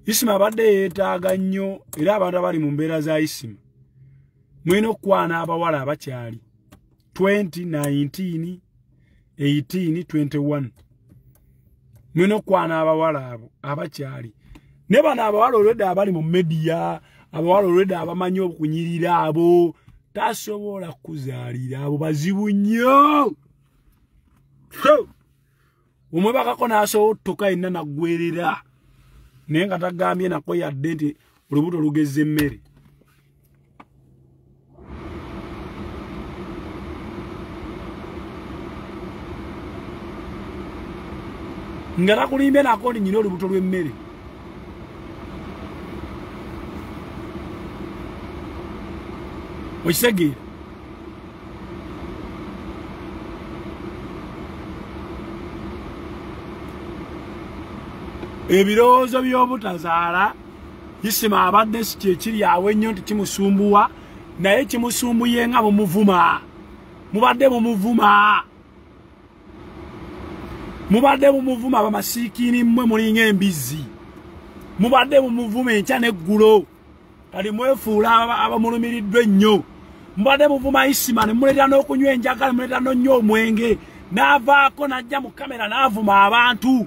Isima abadde yeetaaga nnyo era abantu abali mu mbeera za Isima mwina okukwana abawala abakyali 20, 19, 18, 21 mwina okukwana abawala abo abakyali ne bano abawala olwedde abali mu media abawala olwedde abamanyi okunyirira abo tasobola kuzaalira abo bazibu nnyo omwe bakako n'asobola ottoka yenna naggwerera naye nga tagambye nako yadde nti olubuto lugezza emmere nga takulimbye nako nti nyina olubuto lw'emmere okisegeera ebirowoozo by'obutazaala Isima abadde si kyekiri awo ennyo nti kimusumbuwa naye kimusumbuye nga mubadde mumuvuma bamasiikini mmwe mulinga embizzi mubadde mumuvuma enkya n'eggulo kali mwefuula abamulumiriddwa ennyo mubadde muvuma Isima ne muleeta n'okunywa enjaga ne muleeta n'onnywa omwenge n'avaako n'ajja mu kamera n'avuma abantu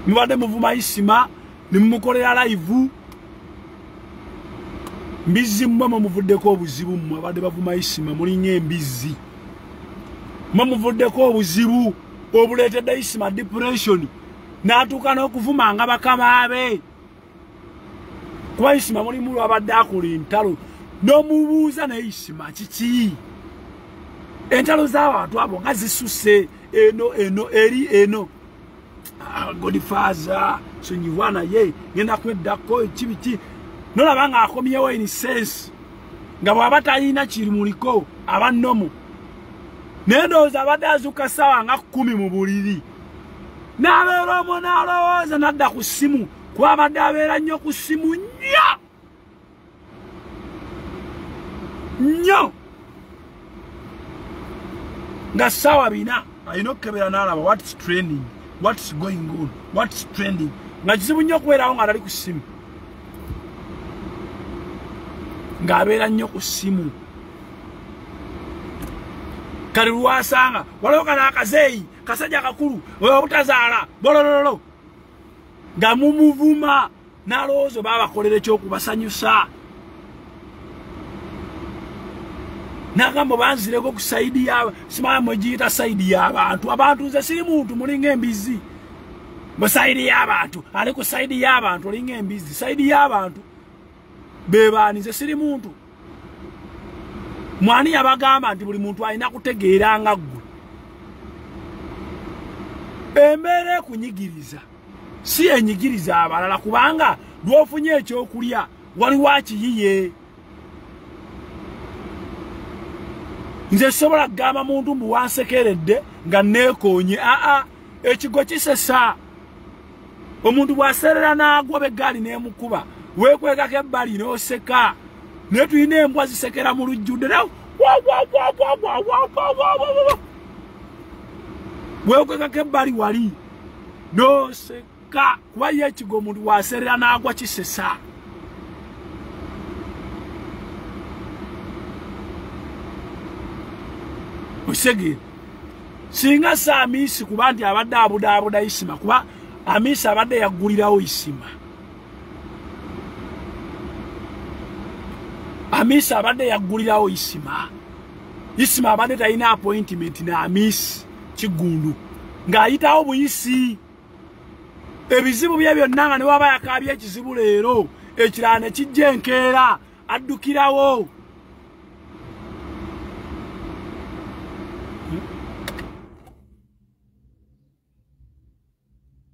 mubadde muvuma Isima ne mumukolera live mbizzi mmwe muvuddeko obuzibu mmwe abadde bavuma Isima mulinga embizzi mmwe muvuddeko obuzibu obuleetedde Isima depression n'atuuka n'okuvuma nga bakama be kuba Isima mulimu lwabadde akola entalo n'omubuuza ne Isima kiki entalo z'abantu abo nga zisusse eno eri Godfather sonyiwana ye ngenda kweddako ekibiki nolaba nga akomyewo in sense nga bw'aba talina kirimuliko abannomu naye ndowooza abadde azuuka ssaawa nga 10 mu buliri n'abeera omwo n'alowooza n'adda ku ssimu kuba abadde abeera nnyo ku ssimu nnyo nga ssaawa 4 alina okukebera n'alaba what's trending, what's going on, what's trending nga kizibu nnyo okubeerawo nga tali ku ssimu ng'abeera nnyo ku ssimu kali lwasanga waliwo kanaakazeeyi kasajja kakulu obutazaala bolololo nga mumuvuma n'alowooza baabakolera ekyokubasanyusa Nagamba banzireko ku side ya simaya mojita side ya abantu nze siri muntu mulinga embizi mu side ya abantu ali ku side ya abantu mulinga embizi side ya abantu bebani nze siri muntu mwani yabagamba nti buli muntu alina kutegeera nga ggwe emere kunyigiriza si enyigiriza abalala kubanga lwofunye ekyokulya waliwo akiyiye nze sobola kugamba muntu mbu wansekeredde nga neekonye ekigo kisesa omuntu bwaserera n'agwa beggaali n'emukuba weekwekako ebbali n'oseka naye tulina embwa zisekera mu lujjudde weekwekako ebbali wali n'oseka kuba ye ekigo omuntu bwaserera n'agwa kisesa osege singa sa amisi kuba nti abadde abudaabuda isima kuba amisi abadde yaggulirawo isima amisi abadde yaggulirawo isima abadde talina appointment na amisi Kigundu ng'ayitawo buyisi ebizibu bye byonna nga ne waba yakaabye ekizibu leero ekirala ne kijja enkeera addukirawo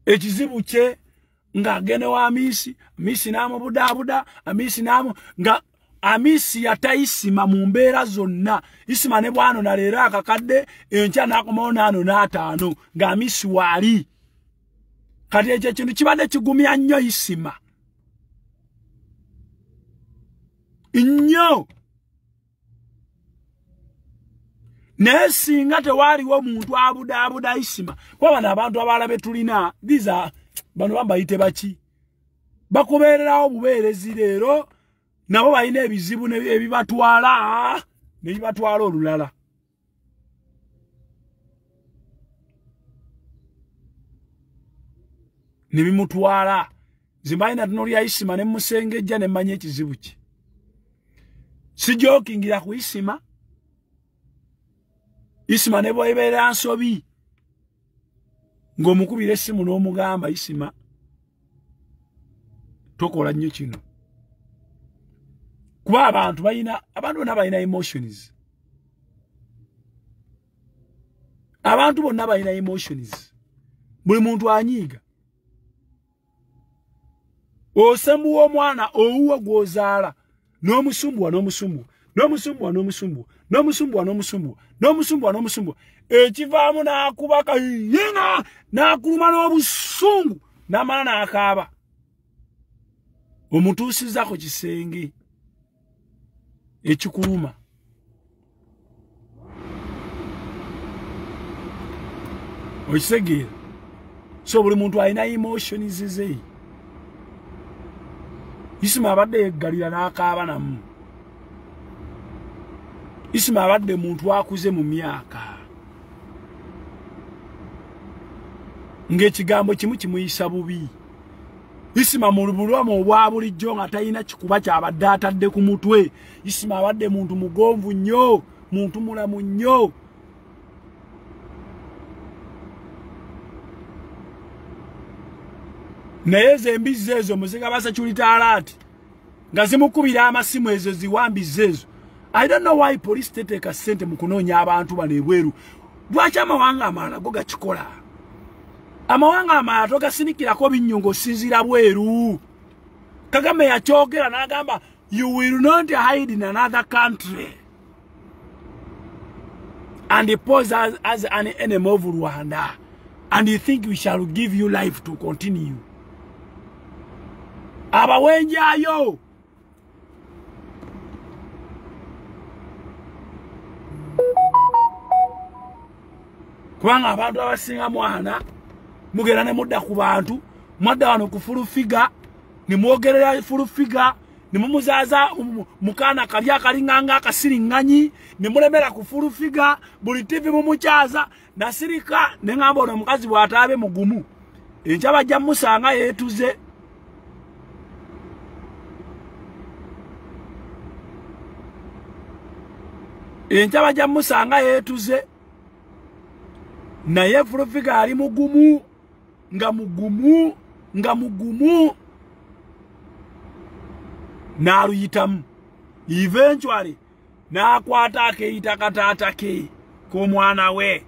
ekizibu kye ng'agende wa amisi n'amubudaabuda amisi nga amisi yatayisima mu mbeera zonna isima ne bwano na leero akakadde enkya n'akomawo n'ano n'ataano ng'amisi waali kati ekyo ekintu kibadde kigumya nnyo isima nnyo naye singa tewaaliwo muntu abudaabuda isima kuba bano abantu abalala be tulina bano bambayite baki bakubeererawo bubeerezi leero nabo balina ebizibu ebibatwala olulala ne bimutwala zimbalina tunolya isima ne musengejja ne mmanya ekizibu kye sijokingira ku isima ne bwebeera nsobi ng'omukubira essimu n'omugamba isima tokola nnyo kino kuba abantu bonna balina emotions buli muntu anyiiga osembuwa omwana owuwa gwozaala n'omusumbuwa ekivaamu n'akuba kayinga n'akuluma n'obusungu n'amala n'akaaba omutuusiza ku kisenge ekikuluma okisegeera so buli muntu alina emotions ze isima abadde yeggalira n'akaaba namu isima abadde muntu akuze mu myaka ng'ekigambo kimu kimuyisa bubi isima mu bulamu obwa bulijjo nga talina kikuba kyabadde atadde ku mutwe isima abadde muntu mugonvu nnyo muntu mulamu nnyo naye zembizi ezo muzinga basecurity alert nga zimukubira amasimu ezo ziwambize ezo I don't know why police teteka sente mu kunoonya abantu bano ebweru lwaki amawanga amalala go gakikola amawanga amalala togasinikirako binnyongo osinziira bweru Kagame yakyogera n'agamba you will not hide in another country and pose as an enemy of Rwanda and you think we shall give you life to continue abawenjayo kubanga abantu abasinga mwana mugera ne mudda ku bantu mwadda wano ku fulufiga ne mwogerera fulufiga ne mumuzaaza mukana kali akalinganga akasiringanyi ne mulemera ku fulufiga buli TV mumukyaza nasirika ne ngamba ono mukazi bw'ataabe mugumu enkya bajja musanga yeetuze Enchaba ja musanga yetuze. Naye Fulufiga ali mugumu. Nga mugumu. Naruyitamu. Eventually. Nakwata akeeyita kataata ke k'omwana we.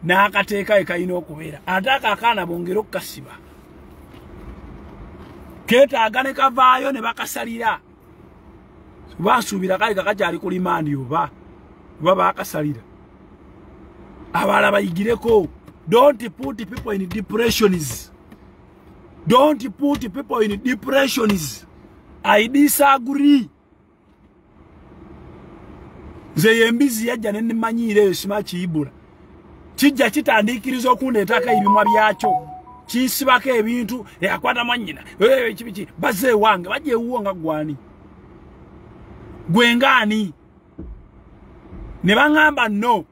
N'akateeka ekayina okubeera. Ataka akaana bongera okukasiba. Keetaaga ne kavaayo ne bakasalira. Basuubira kali kakakyali ku limandi oba bakasalira. Abala bayigireko. Don't put people in depressions. Don't put people in depressions. I disagree. Ze yembizi yajja ne manyire sima kiyibula. Kijja kitandikiriza okundeetaka ebimwa byakyo. Kisibako ebintu yakwata mwanyina. Kibiki baze wange baje uwonga gwani. Gwengani. Ne bangamba no.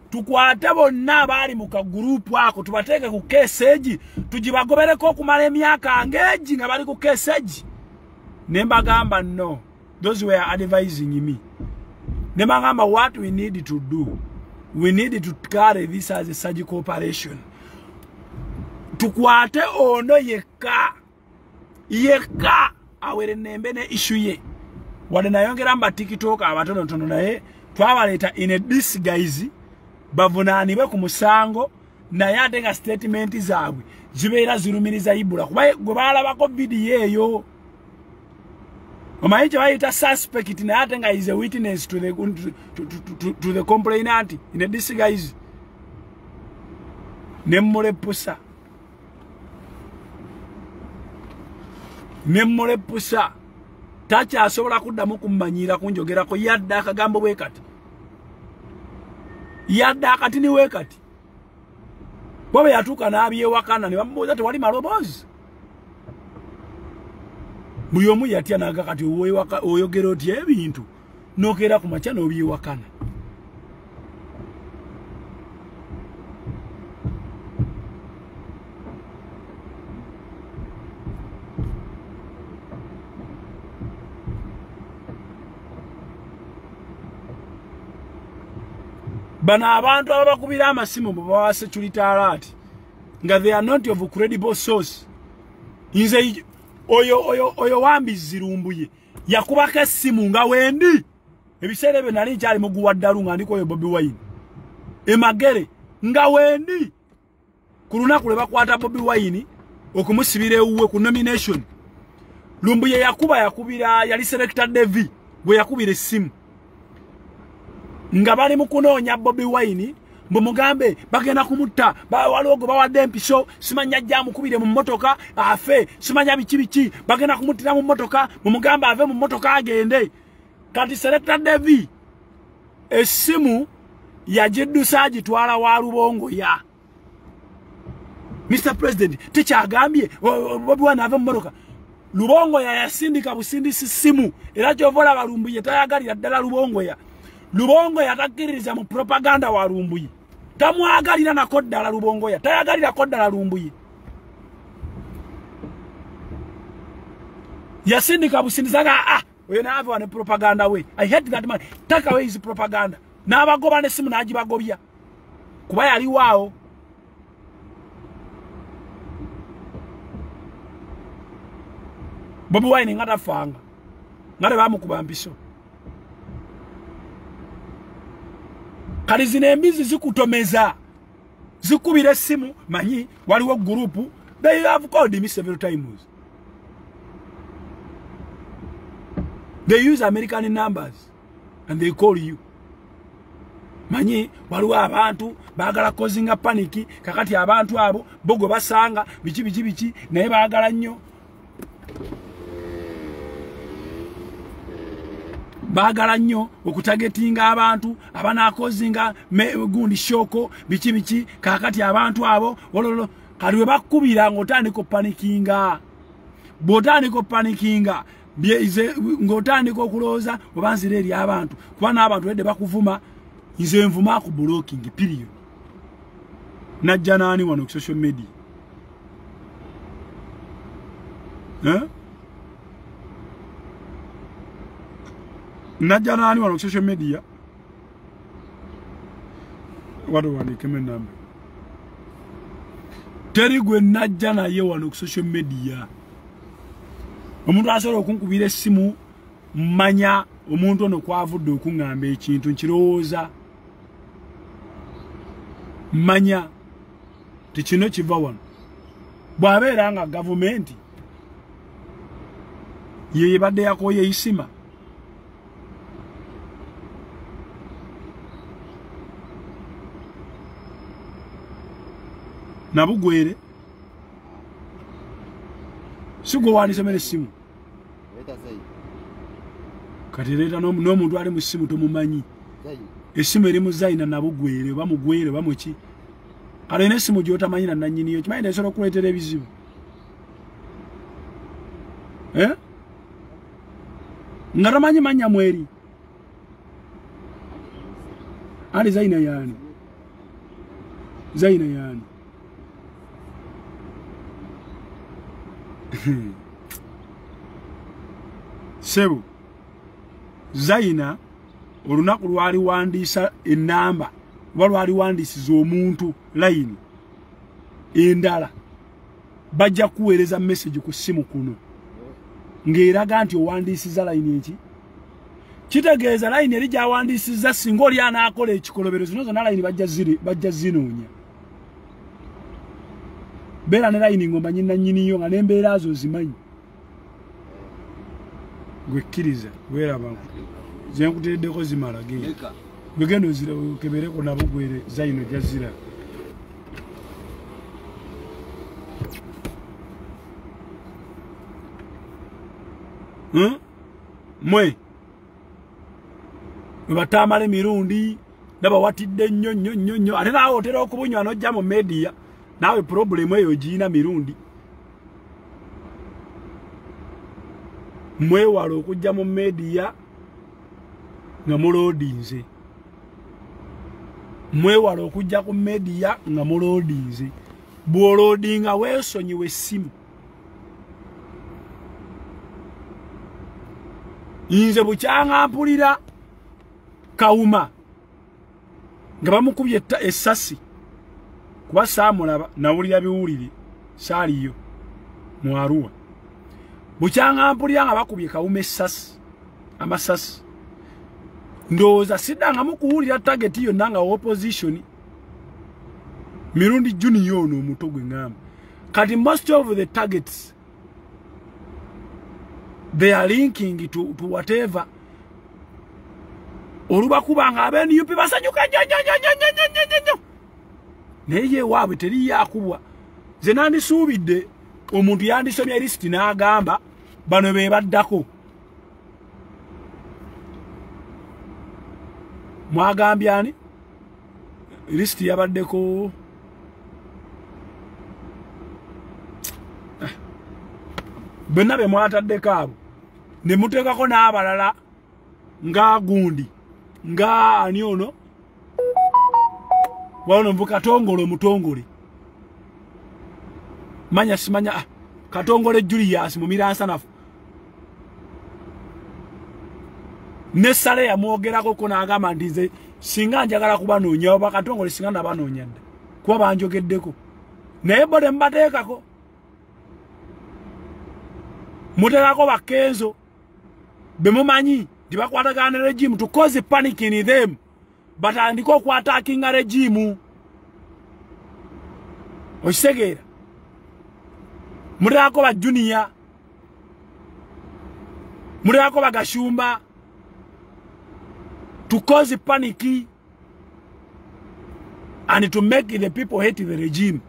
Tukwate bonna abali mu kagroup ako tubateeke ku keseji tujibagobereko okumala emyaka ngeji nga bali ku keseji. Ne mbagamba no. Those were advising me. Ne mbagamba what we need to do. We need to carry this as a surgical operation. Tukwate ono yeka awere nembe ne issue ye. Wade nayongera mba TikTok abatono naye twabaleta in a disguise bavunanibe ku musango naye ate nga statement zaabwe zibeera zirumiriza Ibula kuba gwe balabako video eyo. Omayiche bayita suspect naye ate nga is a witness to the complainant in a disguise. Nemmolepusa. Tacha asobola kuddamu kummanyira kunjogerako yadda akagambo bwekati. Yadda akati ni wekati. Bwabe yatuuka n'abyewakana ne bamubuuza tewali malobozi. Buli omu yatya naga kati oyogera otya ebintu n'okeera ku makya n'obyewakana. Bana abantu abakubira amasimu baba security alert nga they are not of credible source. Inze oyo wambi zirumbuye yakubaka esimu nga wendi ebiseere bye nali nkyali muguwa ddalu nga ndiko oyo Bobi Wine emagere nga wendi ku lunaku lwe bakwata Bobi Wine okumusibira ewuwe ku nomination. Lumbuye yakubira yali selector Devi gwe yakubira esimu nga bali mukunoonya Bobi Wine mbumugambe bagenda kumutta walogo bawadde empiso simanya jja mukubire mu motoka afe simanya biki bagenda kumutira mu motoka mbumugambe ave mu motoka agende. Kati selector Devi esimu yajiddusa agitwala wa Lubongo ya Mr. President tekyagambye Bobi Wine ave mu motoka. Lubongo ya yasindika busindisi simu era kyovola balumbuye tayagalira ddala Lubongo ya. Lubongo yatakiririza mu propaganda wa Lumbuye. Tamwagalira na kodda la Lubongo ya. Tayagalira kodda la Lumbuye. Yasindika busindizaga oyo na ave wane propaganda we. I hate that man. Take away his propaganda. Na abagoba ne simu najibagobya. Kuba yali wao. Bobi Wine ngata fanga. Ngale bamukuba mpiso. Kali zine embizi zikutomeza zikubira simu manyi waliwo group they have called me several times. They use American numbers and they call you. Manyi waliwo abantu bagala causing panic kakati abantu abo bogo basanga biki naye bagala nnyo bagala nnyo okutagetinga abantu abana kozinga gundi shoko biki kakati abantu abo ololo kaliwe bakubira ngotandiko panikinga botandiko panikinga bieze ngotandiko kuloza obanzire eri abantu kuba n'abantu edde bakuvuma nze nvuma ku blocking period. Najja nani wano ku social media Najja nani wano ku social media What do you come in? Teri gwe najja naye wano ku social media. Omuntu asobola okunkubira essimu mmanya omuntu ono kwavudde okungamba ekintu nkirowooza. Mmanya tikino kiva wano. Bw'abeera nga gavumenti ye badde yakoye isima. Nabugwere sigo wandise mere simu kati leta n'omuntu ali mu simu tomumanyi esimu eri mu Zaina Nabugwere bamugwere bamuki kale ne simu gyotamanyi na nanyini yo kimanyi nesolo kuletera ebizibu ngaramanyi manya mweri ali Zaina yani Zaina yani Sebu Zaina olunaku lwali wandisa enamba lwali wandisiza omuntu line endala bajja kuweereza message ku simu kuno ngeraga nti owandisiza line eki kitegeeza line eri gyawandisiza singa oli anaakola ekikolobero zino zonna line bajja zinoonya beera ne line ngomba nyiniyo nga n'embeera zo zimanyi gwekkiriza weeraba ze nkuteeddeko zimala genda bwegenda okebereko Nabugwere Zaino jazira mwe batamale mirundi ndaba watidde nnyo ate naawe otera okubunywa n'ojja mu media nawe problemu eyo giina mirundi mwewala okujja mu media nga mulodinze mwewala okujja ku media nga mulodinze bwolodinga weesonyiwe essimu nze bukyanga mpulira Kawuma nga bamukubye essasi kuba saamulaba nawulira biwulire saaliyo mu Arua bukyanga mpulira nga bakubye Kawuma essasi amasasi ndowooza sidanga mukuwulira target yonna nga opposition mirundi junior ono omuto gwe ngamba kati most of the targets they are linking to whatever olubakuba nga abeNUP basanyuka nnyo naye waabwe teri yakubwa ze nandisuubidde omuntu yandisomya list n'agamba bano be baddako mwagambye ani list yabaddeko bonna be mwataddeko abo ne muteekako n'abalala nga gundi nga ani ono wano mvu Katongole omutongole manya simanya Katongole Julius mu Miransanafu ne Sale yamwogerako ko n'agamba nti nze singa njagala kubanoonya oba Katongole singa nabanoonya dda kuba banjogeddeko naye bode mbateekako muteekako Bakenzo bemumanyi tibakwatagana regime to cause panic in them batandika okwatakinga regime okisegeera muteekako ba Junior muteekako Bagashumba to cause panic and to make the people hate the regime.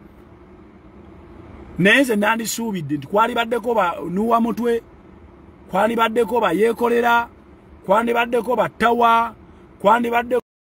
Nenze nandi suubidde nti kwali baddeko ba nuwa mutwe, kwali baddeko ba yeekolera, kwali baddeko ba tawa, kwali baddeko